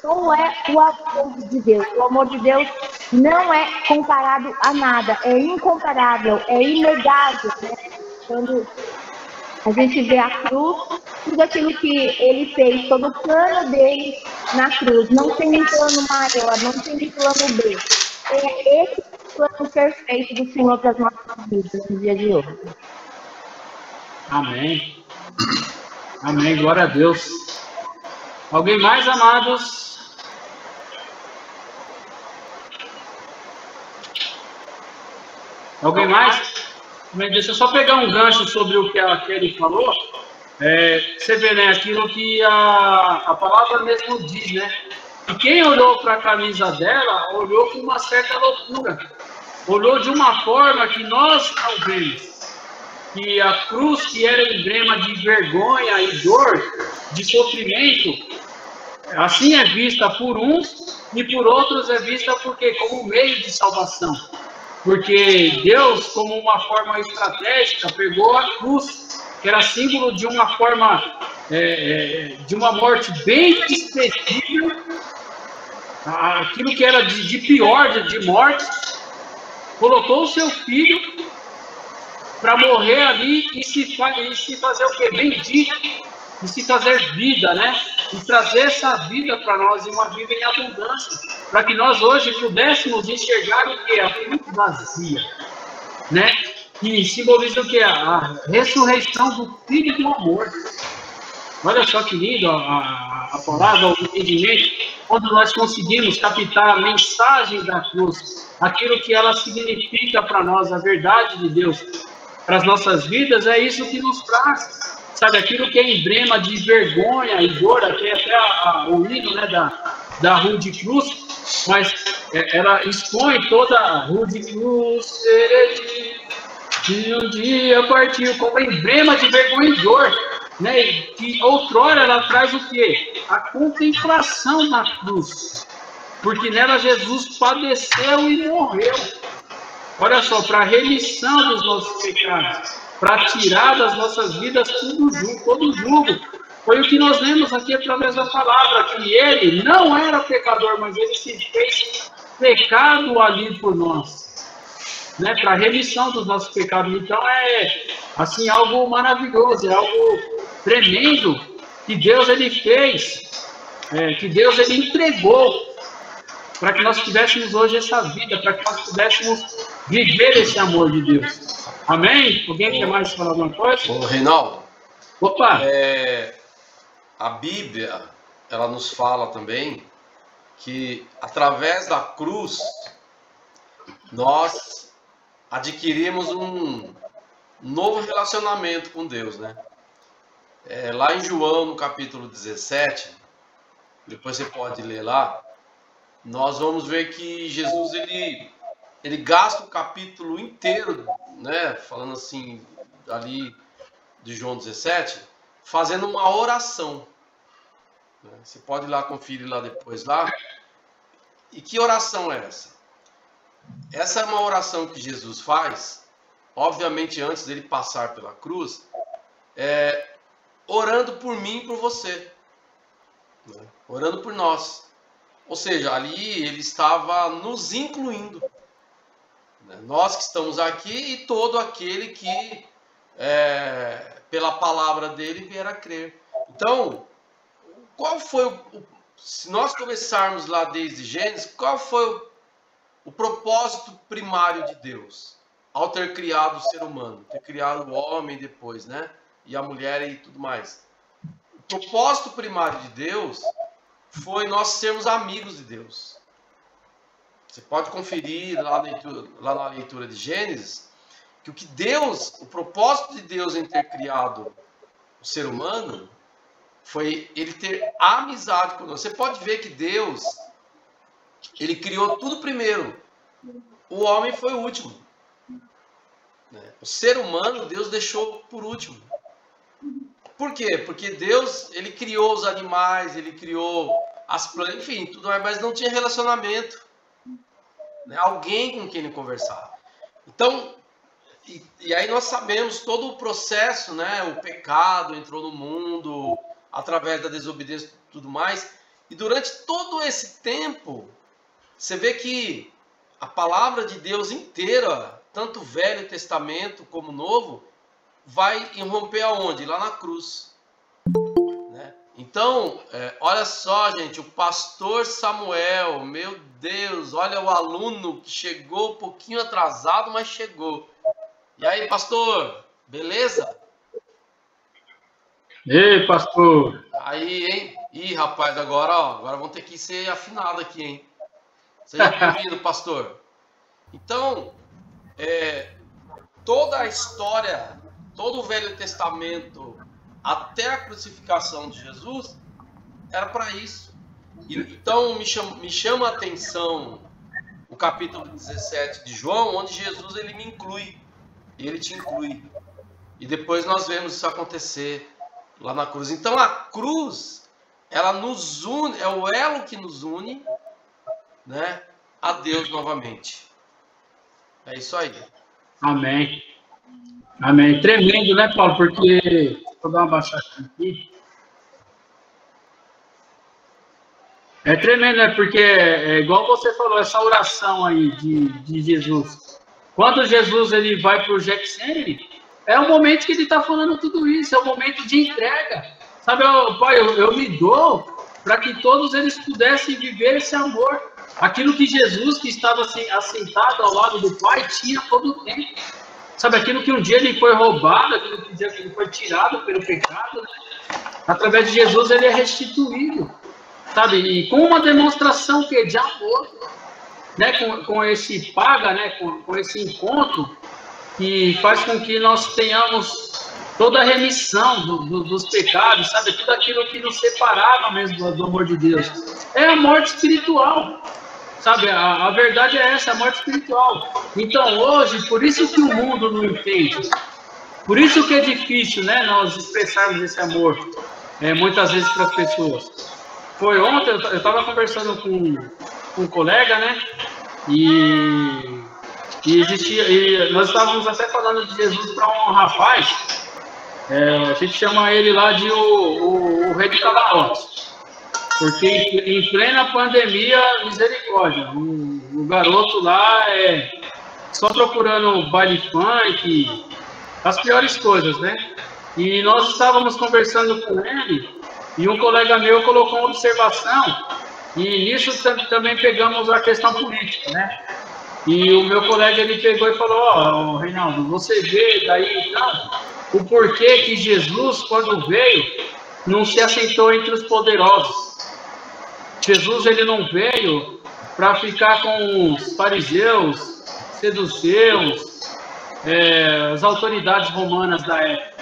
não é o amor de Deus. O amor de Deus não é comparado a nada, é incomparável, é inegável, né? Quando a gente vê a cruz, tudo aquilo que ele fez, todo o plano dele na cruz, não tem um plano maior, não tem um plano B. É esse plano perfeito do Senhor para as nossas vidas no dia de hoje. Amém. Amém, glória a Deus. Alguém mais, amados? Alguém mais? Deixa eu só pegar um gancho sobre o que a Kelly falou. Você vê, né, aquilo que a palavra mesmo diz, né? E quem olhou para a camisa dela, olhou com uma certa loucura. Olhou de uma forma que nós não vemos. Que a cruz, que era emblema de vergonha e dor, de sofrimento, assim é vista por uns e por outros é vista como meio de salvação. Porque Deus, como uma forma estratégica, pegou a cruz, que era símbolo de uma forma, de uma morte bem específica, aquilo que era de pior, de morte, colocou o seu filho para morrer ali e se fazer o quê? Bendito, e se trazer vida, né? E trazer essa vida para nós, e uma vida em abundância, para que nós hoje pudéssemos enxergar o que? A cruz vazia, né? Que simboliza o que? A ressurreição do Filho do Amor. Olha só que lindo a palavra, o entendimento, quando nós conseguimos captar a mensagem da cruz, aquilo que ela significa para nós, a verdade de Deus, para as nossas vidas, é isso que nos traz. Sabe, aquilo que é emblema de vergonha e dor, até o hino, né, da Rude Cruz, mas ela expõe toda a Rude Cruz, que um dia partiu, como emblema de vergonha e dor, né, que outrora ela traz o quê? A contemplação da cruz, porque nela Jesus padeceu e morreu. Olha só, para a remissão dos nossos pecados, para tirar das nossas vidas tudo julgo, todo julgo. Foi o que nós lemos aqui através da palavra, que ele não era pecador, mas ele se fez pecado ali por nós, né? Para a remissão dos nossos pecados. Então é assim algo maravilhoso, é algo tremendo que Deus ele fez, que Deus ele entregou para que nós tivéssemos hoje essa vida, para que nós pudéssemos viver esse amor de Deus. Amém? Alguém quer mais falar alguma coisa? Ô, Reinaldo. Opa! A Bíblia, ela nos fala também que através da cruz nós adquirimos um novo relacionamento com Deus, né? Lá em João, no capítulo 17, depois você pode ler lá, nós vamos ver que Jesus, ele gasta o capítulo inteiro, né, falando assim, ali de João 17, fazendo uma oração. Você pode ir lá conferir lá depois lá. E que oração é essa? Essa é uma oração que Jesus faz, obviamente antes dele passar pela cruz, orando por mim e por você, né? Orando por nós. Ou seja, ali ele estava nos incluindo, né? Nós que estamos aqui e todo aquele que pela palavra dele vier a crer. Então, qual foi se nós começarmos lá desde Gênesis, qual foi o propósito primário de Deus ao ter criado o ser humano, ter criado o homem depois, né? E a mulher e tudo mais. O propósito primário de Deus foi nós sermos amigos de Deus. Você pode conferir lá na leitura de Gênesis, que o propósito de Deus em ter criado o ser humano foi ele ter amizade conosco. Você pode ver que Deus, ele criou tudo primeiro. O homem foi o último, né? O ser humano, Deus deixou por último. Por quê? Porque Deus, ele criou os animais, ele criou as plantas, enfim, tudo mais, mas não tinha relacionamento, né? Alguém com quem ele conversar. Então, e aí nós sabemos todo o processo, né? O pecado entrou no mundo através da desobediência e tudo mais. E durante todo esse tempo, você vê que a palavra de Deus inteira, tanto o Velho Testamento como o Novo, vai irromper aonde? Lá na cruz, né? Então, olha só, gente, o pastor Samuel, meu Deus, olha o aluno que chegou um pouquinho atrasado, mas chegou. E aí, pastor, beleza? Ei, pastor! Aí, hein? Ih, rapaz, agora vão ter que ser afinado aqui, hein? Seja bem-vindo, pastor. Então, toda a história, todo o Velho Testamento, até a crucificação de Jesus, era para isso. Então, me chama a atenção o capítulo 17 de João, onde Jesus ele me inclui. E ele te inclui. E depois nós vemos isso acontecer lá na cruz. Então, a cruz, ela nos une, é o elo que nos une, né, a Deus novamente. É isso aí. Amém. Amém. Tremendo, né, Paulo? Porque, vou dar uma baixada aqui. É tremendo, né? Porque, igual você falou, essa oração aí de Jesus. Quando Jesus ele vai para o Getsemane, é o momento que ele está falando tudo isso, é o momento de entrega. Sabe, Pai, eu me dou para que todos eles pudessem viver esse amor. Aquilo que Jesus, que estava assim, assentado ao lado do Pai, tinha todo o tempo. Sabe, aquilo que um dia ele foi roubado, aquilo que um dia ele foi tirado pelo pecado, através de Jesus ele é restituído. Sabe, e com uma demonstração que é de amor, né, com esse paga, né, com esse encontro, que faz com que nós tenhamos toda a remissão dos pecados, sabe, tudo aquilo que nos separava mesmo do amor de Deus. É a morte espiritual, sabe, a verdade é essa, a morte espiritual. Então hoje, por isso que o mundo não entende, por isso que é difícil, né, nós expressarmos esse amor, muitas vezes para as pessoas. Foi ontem, eu estava conversando com com um colega, né? E nós estávamos até falando de Jesus para um rapaz, a gente chama ele lá de o rei de camarote, porque em plena pandemia, misericórdia, o garoto lá só procurando baile funk, as piores coisas, né? E nós estávamos conversando com ele, e um colega meu colocou uma observação, e nisso também pegamos a questão política, né? E o meu colega, ele pegou e falou, Reinaldo, você vê daí, então, o porquê que Jesus, quando veio, não se assentou entre os poderosos. Jesus, ele não veio para ficar com os fariseus, seduceus, as autoridades romanas da época.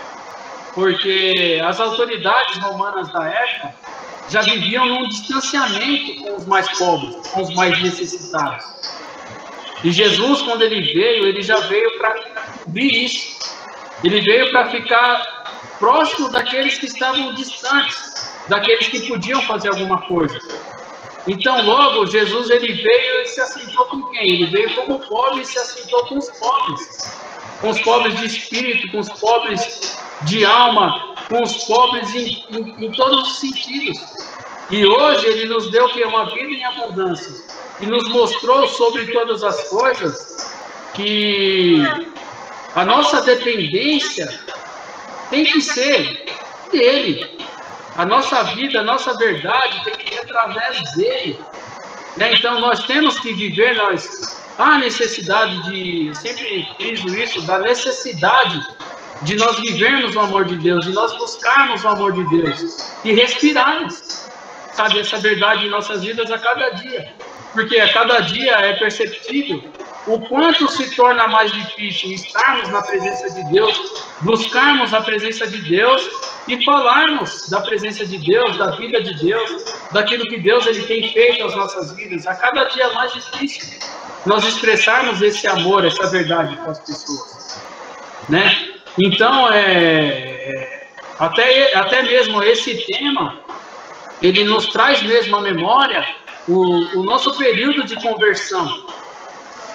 Porque as autoridades romanas da época já viviam num distanciamento com os mais pobres, com os mais necessitados. E Jesus, quando ele veio, ele já veio para cobrir isso. Ele veio para ficar próximo daqueles que estavam distantes, daqueles que podiam fazer alguma coisa. Então, logo, Jesus, ele veio e se assentou com quem? Ele veio como pobre e se assentou com os pobres de espírito, com os pobres de alma, com os pobres em todos os sentidos. E hoje ele nos deu que uma vida em abundância. E nos mostrou sobre todas as coisas que a nossa dependência tem que ser dele. A nossa vida, a nossa verdade tem que ir através dele. Né? Então nós temos que viver, há necessidade de, sempre friso isso, da necessidade de nós vivermos o amor de Deus, de nós buscarmos o amor de Deus e respirarmos, sabe, essa verdade em nossas vidas a cada dia. Porque a cada dia é perceptível o quanto se torna mais difícil estarmos na presença de Deus, buscarmos a presença de Deus e falarmos da presença de Deus, da vida de Deus, daquilo que Deus ele tem feito às nossas vidas. A cada dia é mais difícil nós expressarmos esse amor, essa verdade com as pessoas, né? Então, até mesmo esse tema, ele nos traz mesmo à memória o nosso período de conversão,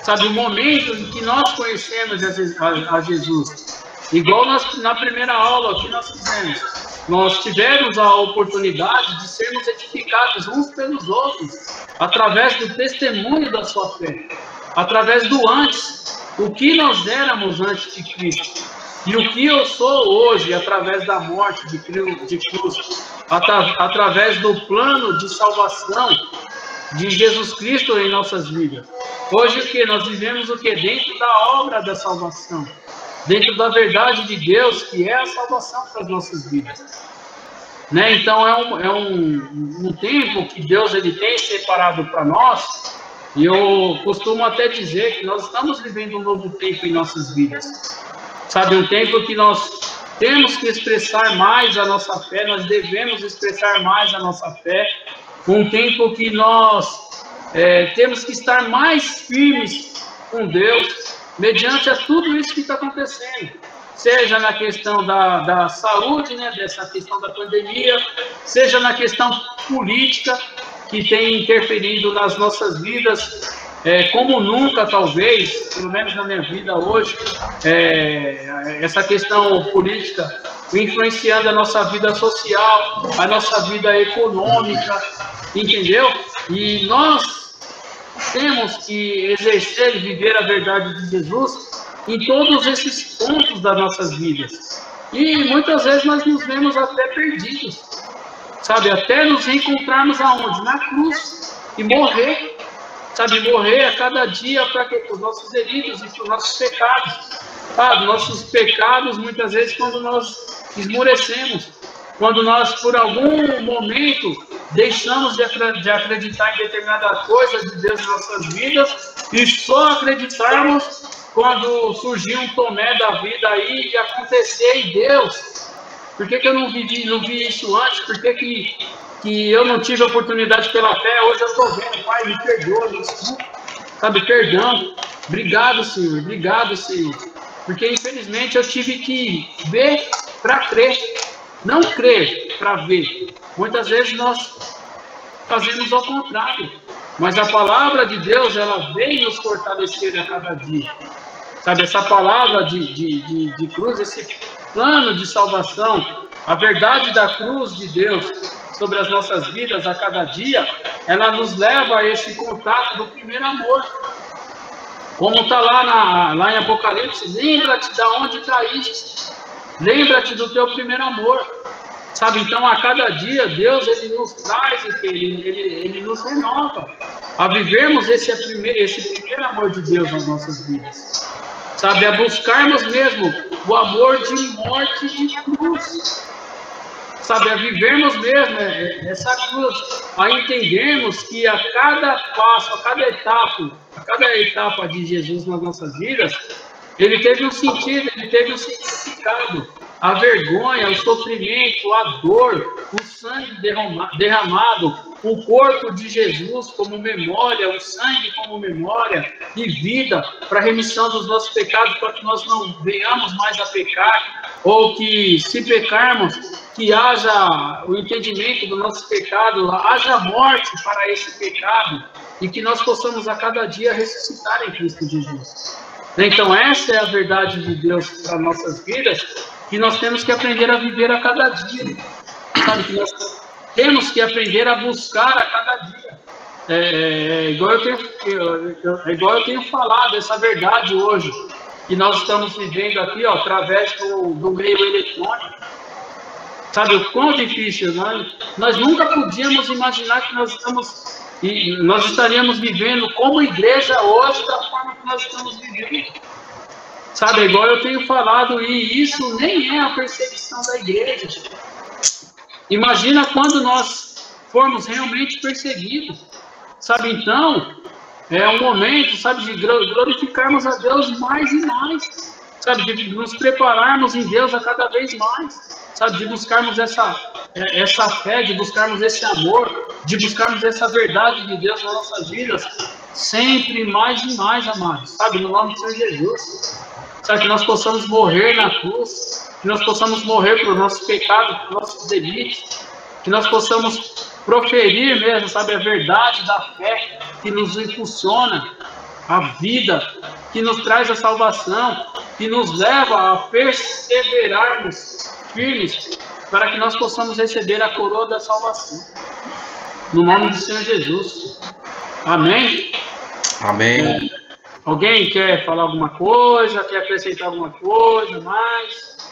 sabe, o momento em que nós conhecemos a Jesus. Igual na primeira aula que nós fizemos, nós tivemos a oportunidade de sermos edificados uns pelos outros, através do testemunho da sua fé, através do antes, o que nós éramos antes de Cristo, e o que eu sou hoje, através da morte de cruz, através do plano de salvação de Jesus Cristo em nossas vidas. Hoje o que? Nós vivemos o que? Dentro da obra da salvação, dentro da verdade de Deus, que é a salvação para as nossas vidas. Né? Então é um tempo que Deus ele tem separado para nós, e eu costumo até dizer que nós estamos vivendo um novo tempo em nossas vidas. Sabe, um tempo que nós temos que expressar mais a nossa fé, nós devemos expressar mais a nossa fé, um tempo que nós temos que estar mais firmes com Deus, mediante a tudo isso que está acontecendo, seja na questão da saúde, né, dessa questão da pandemia, seja na questão política, que tem interferido nas nossas vidas, como nunca, talvez, pelo menos na minha vida hoje, essa questão política influenciando a nossa vida social, a nossa vida econômica, entendeu? E nós temos que exercer e viver a verdade de Jesus em todos esses pontos das nossas vidas. E muitas vezes nós nos vemos até perdidos, sabe? Até nos reencontrarmos aonde? Na cruz. E morrer, sabe? Morrer a cada dia para os nossos delitos e para os nossos pecados. Sabe? Nossos pecados, muitas vezes, quando nós esmorecemos, quando nós, por algum momento, deixamos de acreditar em determinada coisa de Deus em nossas vidas e só acreditarmos quando surgir um Tomé da vida aí e acontecer em Deus. Por que eu não vi isso antes? Por que eu não tive a oportunidade pela fé? Hoje eu estou vendo, Pai, me perdoa, me desculpa, sabe, perdão. Obrigado, Senhor, obrigado, Senhor. Porque, infelizmente, eu tive que ver para crer, não crer para ver. Muitas vezes nós fazemos ao contrário. mas a palavra de Deus, ela vem nos fortalecer a cada dia. Sabe, essa palavra de cruz, esse plano de salvação, a verdade da cruz de Deus sobre as nossas vidas a cada dia, ela nos leva a esse contato do primeiro amor. Como está lá em Apocalipse, lembra-te de onde caíste, lembra-te do teu primeiro amor. Sabe, então a cada dia Deus ele nos traz, ele nos renova a vivermos esse primeiro amor de Deus nas nossas vidas. Sabe, a buscarmos mesmo o amor de morte e de cruz. Sabe, a vivermos mesmo essa cruz, a entendermos que a cada passo, a cada etapa de Jesus nas nossas vidas, ele teve um sentido, ele teve um significado. A vergonha, o sofrimento, a dor, o sangue derramado, o corpo de Jesus como memória, o sangue como memória e vida para a remissão dos nossos pecados, para que nós não venhamos mais a pecar, ou que se pecarmos, que haja o entendimento do nosso pecado, haja morte para esse pecado, e que nós possamos a cada dia ressuscitar em Cristo Jesus. Então essa é a verdade de Deus para nossas vidas, que nós temos que aprender a viver a cada dia. Sabe, que nós temos que aprender a buscar a cada dia. Igual eu tenho falado essa verdade hoje, que nós estamos vivendo aqui, ó, através do meio eletrônico. Sabe o quão difícil, nós nunca podíamos imaginar que nós estaríamos vivendo como igreja hoje da forma que nós estamos vivendo. Sabe, igual eu tenho falado, e isso nem é a perseguição da igreja. Imagina quando nós formos realmente perseguidos. Sabe, então, é um momento, sabe, de glorificarmos a Deus mais e mais. Sabe, de nos prepararmos em Deus a cada vez mais. Sabe, de buscarmos essa fé, de buscarmos esse amor, de buscarmos essa verdade de Deus nas nossas vidas. Sempre mais e mais, amados. Sabe, no nome do Senhor Jesus. Sabe, que nós possamos morrer na cruz, que nós possamos morrer para os nossos pecados, para os nossos delitos, que nós possamos proferir mesmo, sabe, a verdade da fé que nos impulsiona a vida, que nos traz a salvação, que nos leva a perseverarmos firmes para que nós possamos receber a coroa da salvação. No nome do Senhor Jesus. Amém? Amém. Alguém quer falar alguma coisa? Quer acrescentar alguma coisa mais?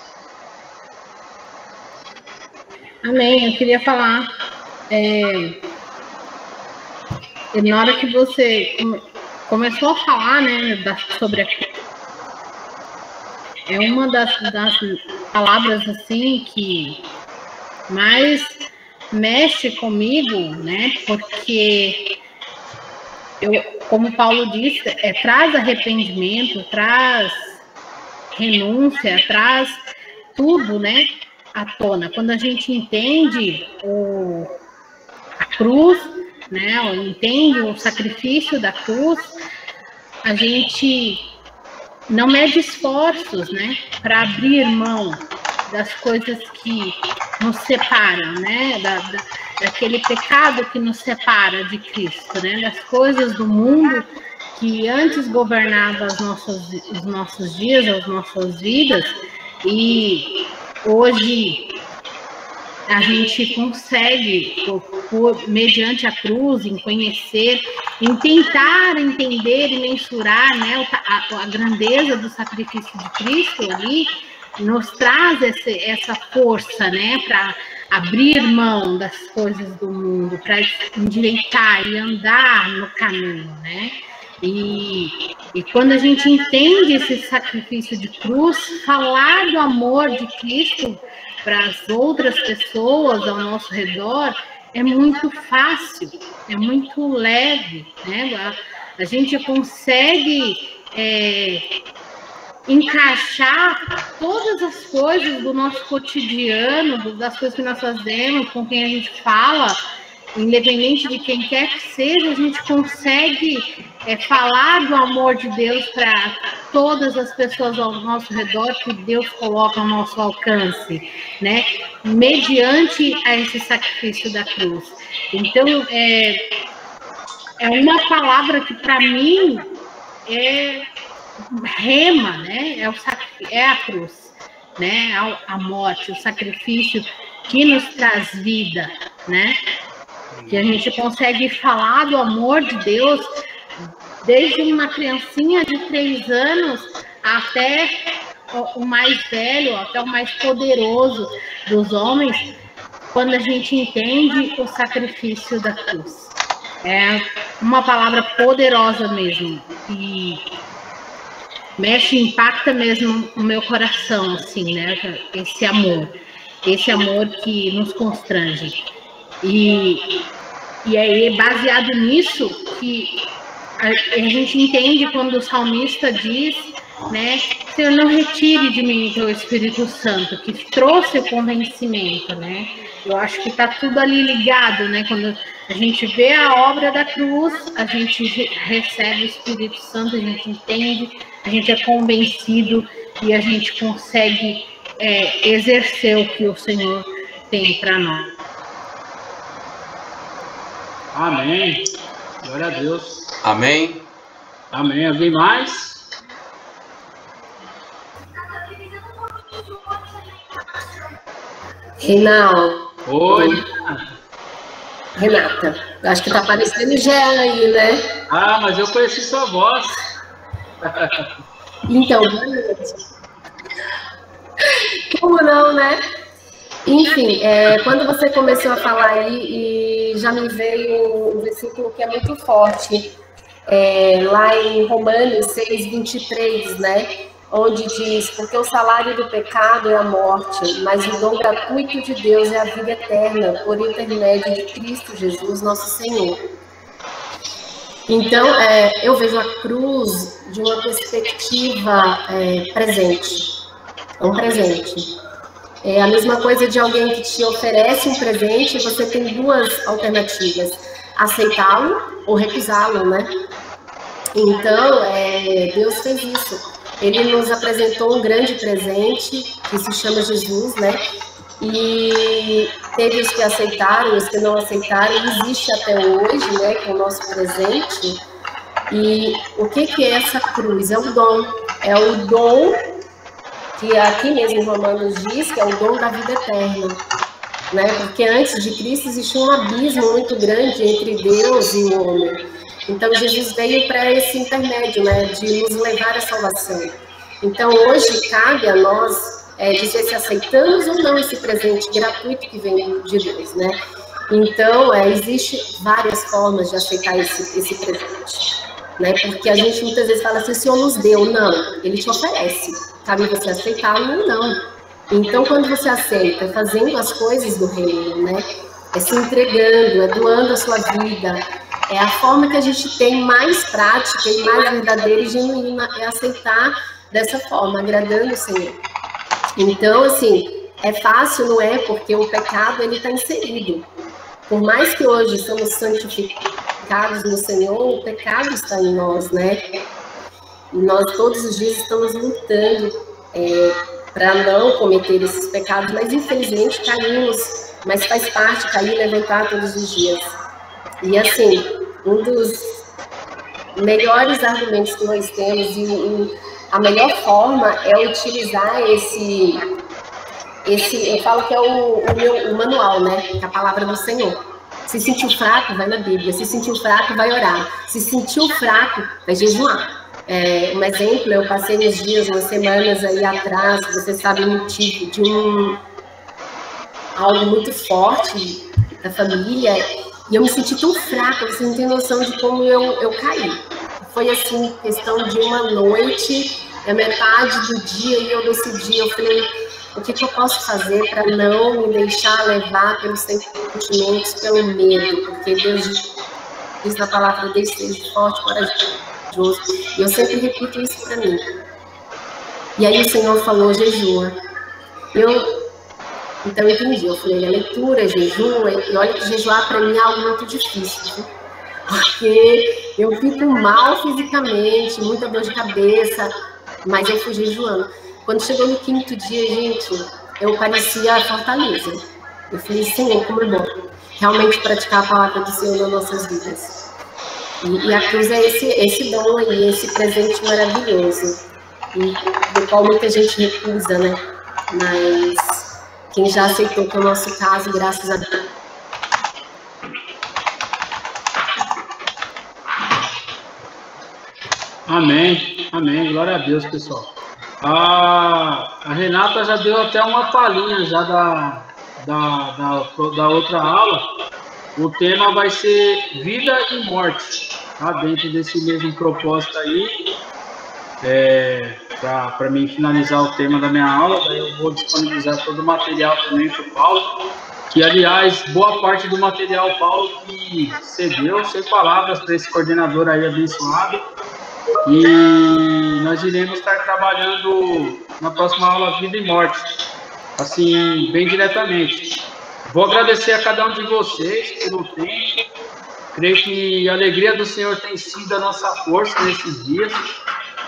Amém. Eu queria falar. Na hora que você começou a falar, né, sobre a... É uma das palavras assim que mais mexe comigo, né? Porque como Paulo disse, traz arrependimento, traz renúncia, traz tudo, né, à tona. Quando a gente entende a cruz, né, entende o sacrifício da cruz, a gente não mede esforços, né, para abrir mão das coisas que nos separam, né, daquele pecado que nos separa de Cristo, né, das coisas do mundo que antes governava os nossos dias, as nossas vidas, e hoje a gente consegue, mediante a cruz, em conhecer, em tentar entender e mensurar, né, a grandeza do sacrifício de Cristo ali, nos traz essa força, né, para abrir mão das coisas do mundo, para endireitar e andar no caminho, né? E quando a gente entende esse sacrifício de cruz, falar do amor de Cristo para as outras pessoas ao nosso redor é muito fácil, é muito leve, né? A gente consegue encaixar todas as coisas do nosso cotidiano, das coisas que nós fazemos, com quem a gente fala, independente de quem quer que seja, a gente consegue falar do amor de Deus para todas as pessoas ao nosso redor, que Deus coloca ao nosso alcance, né? Mediante a esse sacrifício da cruz. Então, é uma palavra que para mim é rema, né? É a cruz, né? A morte, o sacrifício que nos traz vida, né? Que a gente consegue falar do amor de Deus desde uma criancinha de 3 anos até o mais velho, até o mais poderoso dos homens, quando a gente entende o sacrifício da cruz. É uma palavra poderosa mesmo, e mexe, impacta mesmo o meu coração, assim, né? Esse amor que nos constrange. E é baseado nisso que a gente entende quando o salmista diz, né, Senhor, não retire de mim o teu Espírito Santo, que trouxe o convencimento, né? Eu acho que está tudo ali ligado, né? Quando a gente vê a obra da cruz, a gente recebe o Espírito Santo, a gente entende, a gente é convencido e a gente consegue exercer o que o Senhor tem para nós. Amém. Glória a Deus. Amém. Amém. Alguém mais? Reinaldo. Oi. Renata. Acho que tá parecendo Jean aí, né? Ah, mas eu conheci sua voz. Então, boa noite. Como não, né? Enfim, quando você começou a falar aí, já me veio um versículo que é muito forte, lá em Romanos 6:23, né? Onde diz, porque o salário do pecado é a morte, mas o dom gratuito de Deus é a vida eterna, por intermédio de Cristo Jesus, nosso Senhor. Então, eu vejo a cruz de uma perspectiva presente, um presente. É a mesma coisa de alguém que te oferece um presente e você tem 2 alternativas, aceitá-lo ou recusá-lo, né? Então, Deus fez isso. Ele nos apresentou um grande presente, que se chama Jesus, né? E teve os que aceitaram, os que não aceitaram, e existe até hoje, né, que é o nosso presente. E o que é essa cruz? É o dom que aqui mesmo em Romanos diz que é o dom da vida eterna, né? Porque antes de Cristo existia um abismo muito grande entre Deus e o homem. Então, Jesus veio para esse intermédio, né, de nos levar à salvação. Então, hoje, cabe a nós dizer se aceitamos ou não esse presente gratuito que vem de Deus, né? Então, existe várias formas de aceitar esse presente, né? Porque a gente muitas vezes fala assim, o Senhor nos deu. Não, Ele te oferece. Cabe você aceitá-lo ou não. Então, quando você aceita, fazendo as coisas do reino, né? Se entregando, doando a sua vida. É a forma que a gente tem mais prática e mais verdadeira e genuína, é aceitar dessa forma, agradando o Senhor. Então, assim, é fácil, não é? Porque o pecado, ele está inserido. Por mais que hoje somos santificados no Senhor, o pecado está em nós, né? E nós todos os dias estamos lutando para não cometer esses pecados, mas infelizmente caímos, mas faz parte cair e levantar todos os dias. E assim, um dos melhores argumentos que nós temos e a melhor forma é utilizar esse eu falo que é o manual, né? Que é a palavra do Senhor. Se sentiu fraco, vai na Bíblia. Se sentiu fraco, vai orar. Se sentiu fraco, vai jejuar. Um exemplo, eu passei uns dias, umas semanas aí atrás, você sabe, um motivo de algo muito forte da família. E eu me senti tão fraca, você não tem noção de como eu caí. Foi assim, questão de uma noite, a metade do dia, e eu decidi, eu falei, o que eu posso fazer para não me deixar levar pelos sentimentos, pelo medo? Porque Deus diz na palavra dele, seja forte, corajoso. E eu sempre repito isso para mim. E aí o Senhor falou, jejua. Então eu entendi, eu falei, a leitura, jejum, e olha que jejuar para mim é algo muito difícil, viu? Porque eu fico mal fisicamente, muita dor de cabeça, mas eu fui jejuando. Quando chegou no 5º dia, gente, eu parecia a Fortaleza. Eu falei, Senhor, como é bom realmente praticar a palavra do Senhor nas nossas vidas. E a cruz é esse dom aí, esse presente maravilhoso, do qual muita gente recusa, né? Mas quem já aceitou, que é o nosso caso, graças a Deus. Amém, amém, glória a Deus, pessoal. A Renata já deu até uma palhinha já da outra aula. O tema vai ser vida e morte, tá? Dentro desse mesmo propósito aí, para mim finalizar o tema da minha aula, daí eu vou disponibilizar todo o material também para o Paulo, que aliás, boa parte do material Paulo que cedeu, sem palavras, para esse coordenador aí abençoado. E nós iremos estar trabalhando na próxima aula Vida e Morte, assim, bem diretamente. Vou agradecer a cada um de vocês pelo tempo. Creio que a alegria do Senhor tem sido a nossa força nesses dias,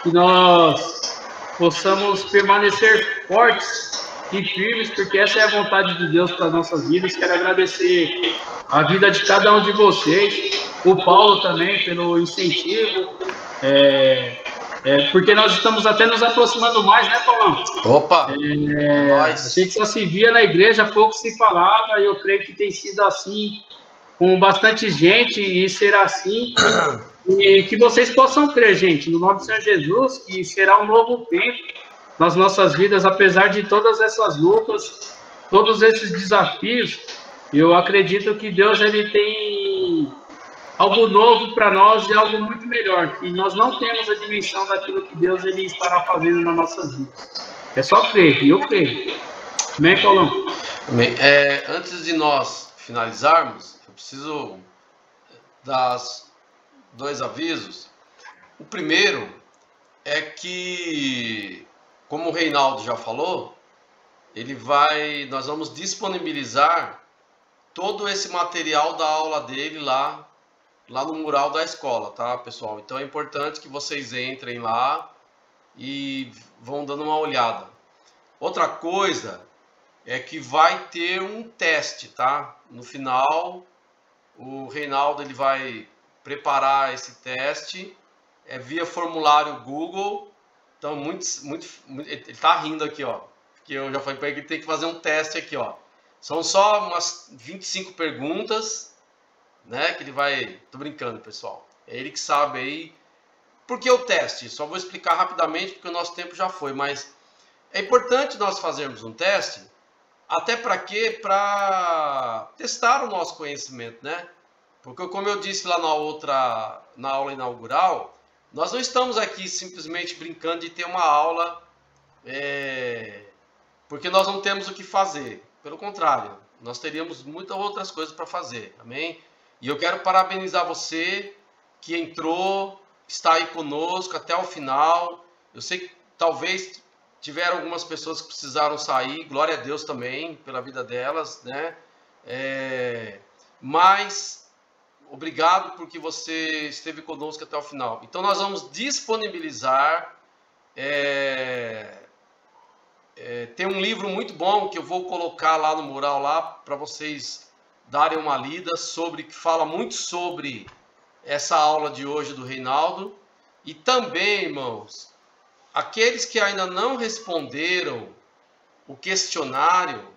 que nós possamos permanecer fortes e firmes, porque essa é a vontade de Deus para as nossas vidas. Quero agradecer a vida de cada um de vocês, o Paulo também pelo incentivo, porque nós estamos até nos aproximando mais, né, Paulão? Opa! A gente só se via na igreja, pouco se falava, e eu creio que tem sido assim com bastante gente, e será assim. E que vocês possam crer, gente, no nome do Senhor Jesus, que será um novo tempo nas nossas vidas, apesar de todas essas lutas, todos esses desafios. Eu acredito que Deus ele tem algo novo para nós e algo muito melhor, que nós não temos a dimensão daquilo que Deus ele estará fazendo nas nossas vidas. É só crer, e eu creio. Amém, Paulão? Amém. Antes de nós finalizarmos, eu preciso dar dois avisos. O primeiro é que, como o Reinaldo já falou, nós vamos disponibilizar todo esse material da aula dele lá no mural da escola, tá, pessoal? Então é importante que vocês entrem lá e vão dando uma olhada. Outra coisa é que vai ter um teste, tá? No final, o Reinaldo ele vai preparar esse teste via formulário Google. Então, ele tá rindo aqui, ó, porque eu já falei para ele que ele tem que fazer um teste aqui, ó. São só umas 25 perguntas, né, que ele vai... Tô brincando, pessoal. É ele que sabe aí. Por que o teste? Só vou explicar rapidamente, porque o nosso tempo já foi, mas é importante nós fazermos um teste, até para quê? Para testar o nosso conhecimento, né? Porque, como eu disse lá na aula inaugural, nós não estamos aqui simplesmente brincando de ter uma aula porque nós não temos o que fazer. Pelo contrário, nós teríamos muitas outras coisas para fazer, amém? E eu quero parabenizar você que entrou, está aí conosco até o final. Eu sei que talvez tiveram algumas pessoas que precisaram sair, glória a Deus também pela vida delas, né? Mas obrigado porque você esteve conosco até o final. Então nós vamos disponibilizar, tem um livro muito bom que eu vou colocar lá no mural lá para vocês darem uma lida, que fala muito sobre essa aula de hoje do Reinaldo. E também, irmãos, aqueles que ainda não responderam o questionário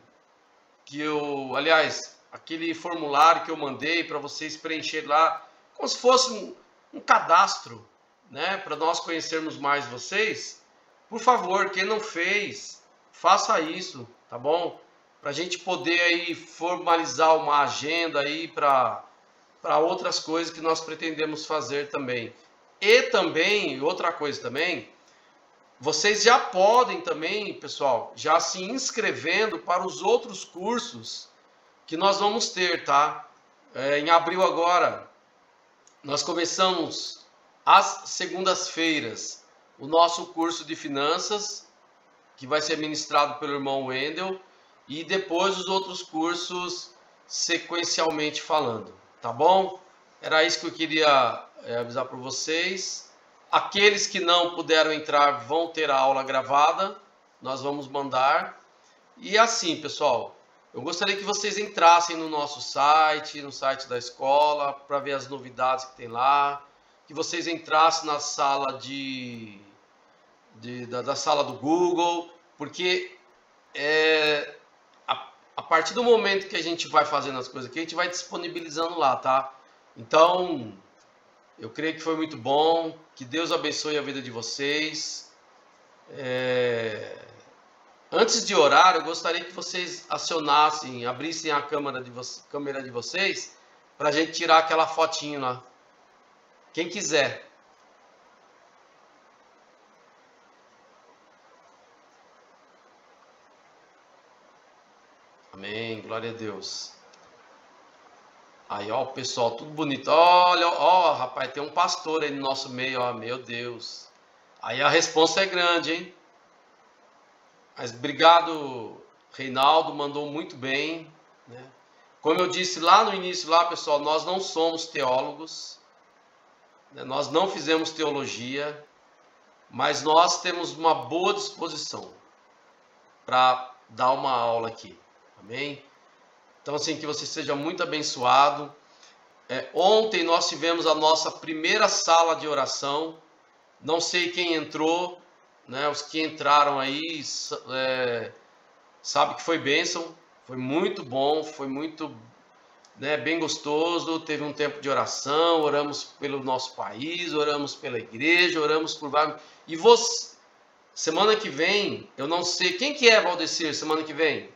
aliás, aquele formulário que eu mandei para vocês preencher lá, como se fosse um cadastro, né, para nós conhecermos mais vocês. Por favor, quem não fez, faça isso, tá bom? Para a gente poder aí formalizar uma agenda aí para outras coisas que nós pretendemos fazer também. E também, outra coisa também, vocês já podem também, pessoal, já se inscrevendo para os outros cursos que nós vamos ter, tá? Em abril agora, nós começamos às segundas-feiras o nosso curso de finanças, que vai ser ministrado pelo irmão Wendel, e depois os outros cursos sequencialmente falando, tá bom? Era isso que eu queria avisar para vocês. Aqueles que não puderam entrar vão ter a aula gravada, nós vamos mandar. E assim, pessoal, eu gostaria que vocês entrassem no nosso site, no site da escola, para ver as novidades que tem lá, que vocês entrassem na sala da sala do Google, porque a partir do momento que a gente vai fazendo as coisas aqui, a gente vai disponibilizando lá, tá? Então, eu creio que foi muito bom, que Deus abençoe a vida de vocês. Antes de orar, eu gostaria que vocês acionassem, abrissem a câmera de vocês, para a gente tirar aquela fotinho lá. Quem quiser. Amém, glória a Deus. Aí, ó, o pessoal, tudo bonito. Olha, ó, rapaz, tem um pastor aí no nosso meio, ó, meu Deus. Aí a resposta é grande, hein? Mas obrigado, Reinaldo, mandou muito bem, né? Como eu disse lá no início, lá, pessoal, nós não somos teólogos, né? Nós não fizemos teologia, mas nós temos uma boa disposição para dar uma aula aqui. Amém? Então, assim, que você seja muito abençoado. Ontem nós tivemos a nossa primeira sala de oração. Não sei quem entrou, né? Os que entraram aí, sabe que foi bênção. Foi muito bom, foi muito, né, bem gostoso. Teve um tempo de oração, oramos pelo nosso país, oramos pela igreja, oramos por vários... E você, semana que vem, eu não sei... Quem que é, Valdecir, semana que vem?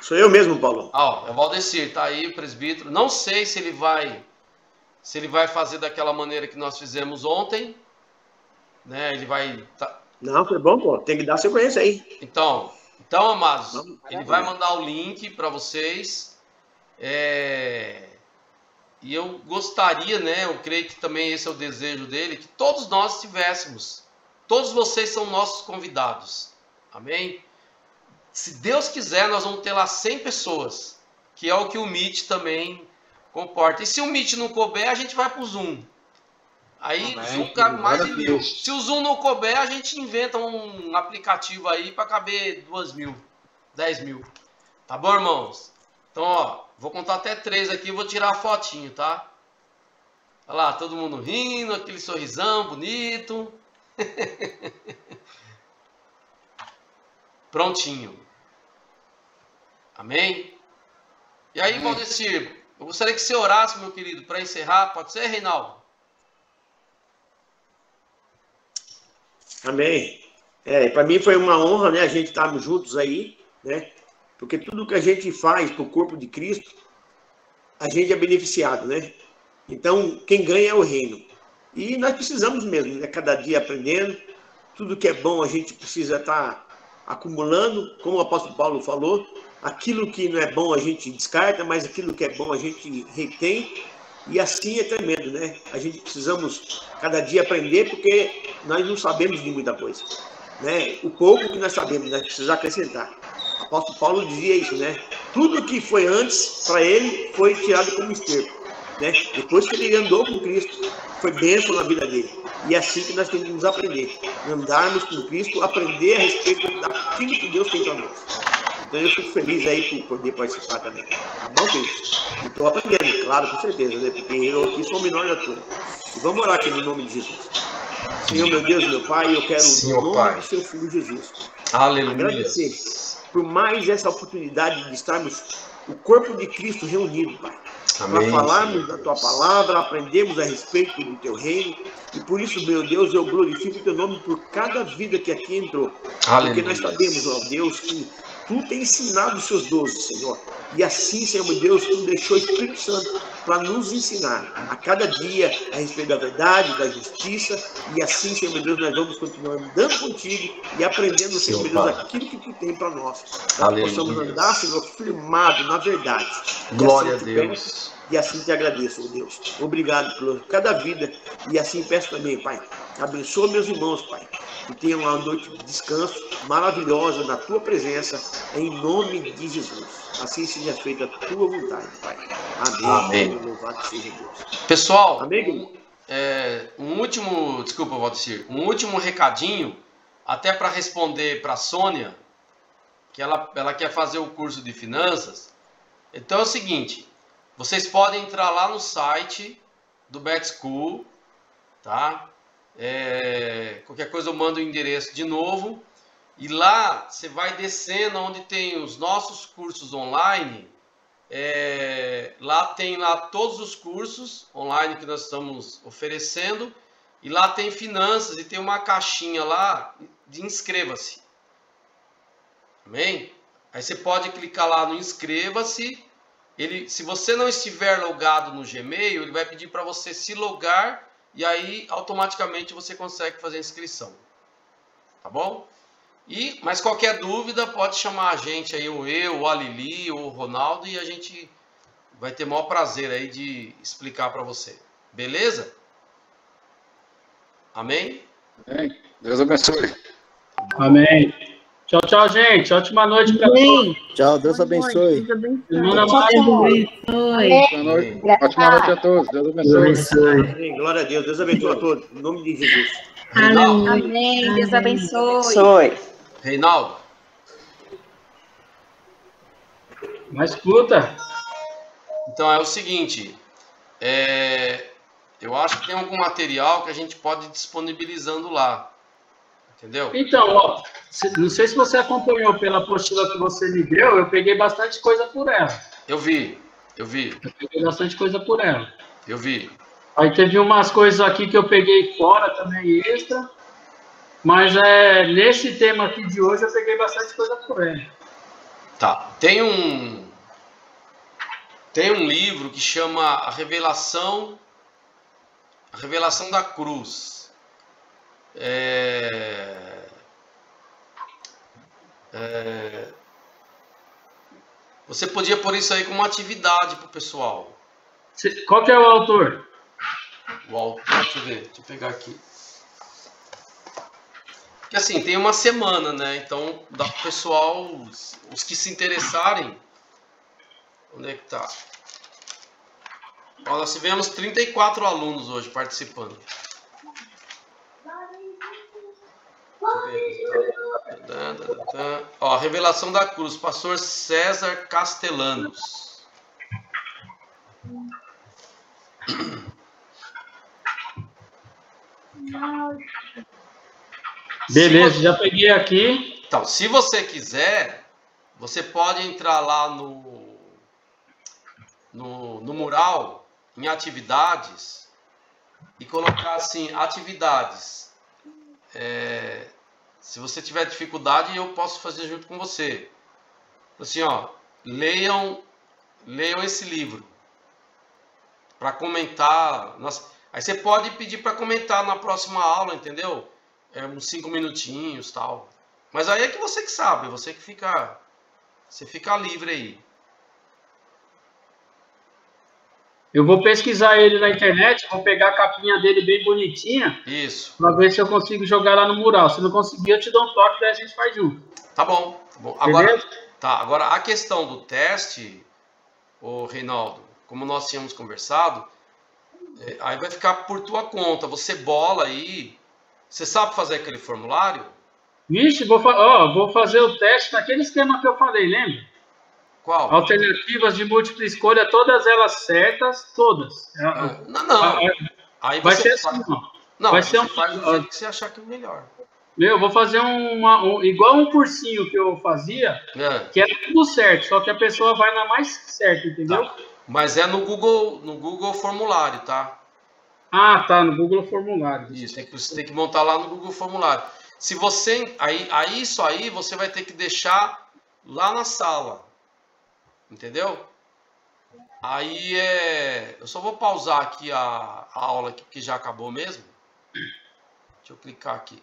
Sou eu mesmo, Paulo. Ah, é o Valdecir, tá aí o presbítero. Não sei se ele vai fazer daquela maneira que nós fizemos ontem, né? Ele vai... Não, foi bom, pô. Tem que dar sequência aí. Então, amados, ele vai mandar o link para vocês. E eu gostaria, né? Eu creio que também esse é o desejo dele, que todos nós estivéssemos. Todos vocês são nossos convidados. Amém? Se Deus quiser, nós vamos ter lá 100 pessoas, que é o que o Meet também comporta. E se o Meet não couber, a gente vai para o Zoom. Aí o Zoom cabe mais de 1000. Se o Zoom não couber, a gente inventa um aplicativo aí para caber 2.000, 10.000. Tá bom, irmãos? Então, ó, vou contar até 3 aqui e vou tirar a fotinho, tá? Olha lá, todo mundo rindo, aquele sorrisão bonito. Prontinho. Amém? E aí, Valdecir, eu gostaria que você orasse, meu querido, para encerrar. Pode ser, Reinaldo? Amém. Para mim foi uma honra, né, a gente estarmos juntos aí, né? Porque tudo que a gente faz para o corpo de Cristo, a gente é beneficiado, né? Então, quem ganha é o reino. E nós precisamos mesmo, né? Cada dia aprendendo. Tudo que é bom a gente precisa estar acumulando, como o apóstolo Paulo falou. Aquilo que não é bom a gente descarta, mas aquilo que é bom a gente retém. E assim é tremendo, né? A gente precisamos cada dia aprender, porque nós não sabemos de muita coisa, né? O pouco que nós sabemos, nós precisamos acrescentar. O apóstolo Paulo dizia isso, né? Tudo que foi antes, para ele, foi tirado como esterco, né? Depois que ele andou com Cristo, foi bênção na vida dele. E é assim que nós temos que aprender. Andarmos com Cristo, aprender a respeito daquilo que Deus tem para nós. Então eu fico feliz aí por poder participar também. Tá bom, queridos? E estou aprendendo, claro, com certeza, né? Porque eu aqui sou o menor da turma. E vamos orar aqui no nome de Jesus. Senhor, meu Deus, meu Pai, eu quero, no nome do seu Filho Jesus, aleluia, agradecer por mais essa oportunidade de estarmos o corpo de Cristo reunido, Pai. Para falarmos da tua palavra, aprendemos a respeito do teu reino. E por isso, meu Deus, eu glorifico o teu nome por cada vida que aqui entrou. Aleluia. Porque nós sabemos, ó Deus, que tu tem ensinado os seus 12, Senhor. E assim, Senhor meu Deus, tu deixou o Espírito Santo para nos ensinar a cada dia a respeito da verdade, da justiça. E assim, Senhor meu Deus, nós vamos continuar andando contigo e aprendendo, Senhor meu Deus, aquilo que tu tem para nós. Para que possamos andar, Senhor, firmado na verdade. Glória a Deus. E assim te agradeço, oh Deus. Obrigado por cada vida. E assim peço também, Pai, abençoa meus irmãos, Pai. Que tenham uma noite de descanso maravilhosa na tua presença, em nome de Jesus. Assim seja feita a tua vontade, Pai. Amém. Amém. Louvado seja Deus. Pessoal, amém, desculpa, Valdecir, um último recadinho, até para responder para a Sônia. que ela quer fazer o curso de finanças. Então é o seguinte, vocês podem entrar lá no site do Bet School, tá? Qualquer coisa eu mando o endereço de novo. E lá você vai descendo onde tem os nossos cursos online. Lá tem todos os cursos online que nós estamos oferecendo. E lá tem finanças e tem uma caixinha lá de inscreva-se. Amém? Aí você pode clicar lá no inscreva-se. Se você não estiver logado no Gmail, ele vai pedir para você se logar e aí automaticamente você consegue fazer a inscrição. Tá bom? Mas qualquer dúvida pode chamar a gente aí, ou eu, ou a Lili, ou o Ronaldo, e a gente vai ter o maior prazer aí de explicar para você. Beleza? Amém? Amém. Deus abençoe. Amém. Tchau, tchau, gente. Ótima noite para todos. Tchau, Deus abençoe. Semana maravilhosa. Ótima noite a todos. Deus abençoe. Amém. Glória a Deus. Deus abençoe a todos. Em nome de Jesus. Amém. Deus abençoe. Reinaldo. Mas escuta. Então é o seguinte. Eu acho que tem algum material que a gente pode ir disponibilizando lá. Entendeu? Então, ó, não sei se você acompanhou pela apostila que você me deu, eu peguei bastante coisa por ela. Eu vi. Eu peguei bastante coisa por ela. Eu vi. Aí teve umas coisas aqui que eu peguei fora também, extra. Mas nesse tema aqui de hoje eu peguei bastante coisa por ela. Tá. Tem um livro que chama A Revelação da Cruz. Você podia pôr isso aí como uma atividade para o pessoal. Qual que é o autor? O autor, deixa eu ver, deixa eu pegar aqui. Porque assim, tem uma semana, né? Então dá para o pessoal, os que se interessarem. Onde é que tá? Ó, nós tivemos 34 alunos hoje participando. Ó, a Revelação da Cruz, pastor César Castellanos. Beleza, já peguei aqui. Então, se você quiser, você pode entrar lá no mural, em atividades, e colocar assim, atividades. Se você tiver dificuldade, eu posso fazer junto com você. Assim, ó, leiam esse livro para comentar. Aí você pode pedir para comentar na próxima aula, entendeu? Uns 5 minutinhos, tal. Mas aí é que você que sabe, você fica livre aí. Eu vou pesquisar ele na internet, vou pegar a capinha dele bem bonitinha. Isso. Para ver se eu consigo jogar lá no mural. Se não conseguir, eu te dou um toque, daí a gente faz junto. Tá bom. Agora a questão do teste, ô Reinaldo, como nós tínhamos conversado, aí vai ficar por tua conta. Você bola aí. Você sabe fazer aquele formulário? Vixe, vou fazer o teste naquele esquema que eu falei, lembra? Qual? Alternativas de múltipla escolha, todas elas certas, todas. Não. Aí vai você ser assim, ó. Não, vai você ser faz do jeito que você achar que é melhor. Eu vou fazer igual um cursinho que eu fazia, que era tudo certo, só que a pessoa vai na mais certa, entendeu? Tá. Mas é no Google Formulário, tá? Ah, tá, no Google Formulário. Isso, você tem que montar lá no Google Formulário. Se você isso aí você vai ter que deixar lá na sala. Entendeu? Aí eu só vou pausar aqui a aula aqui, porque já acabou mesmo. Deixa eu clicar aqui.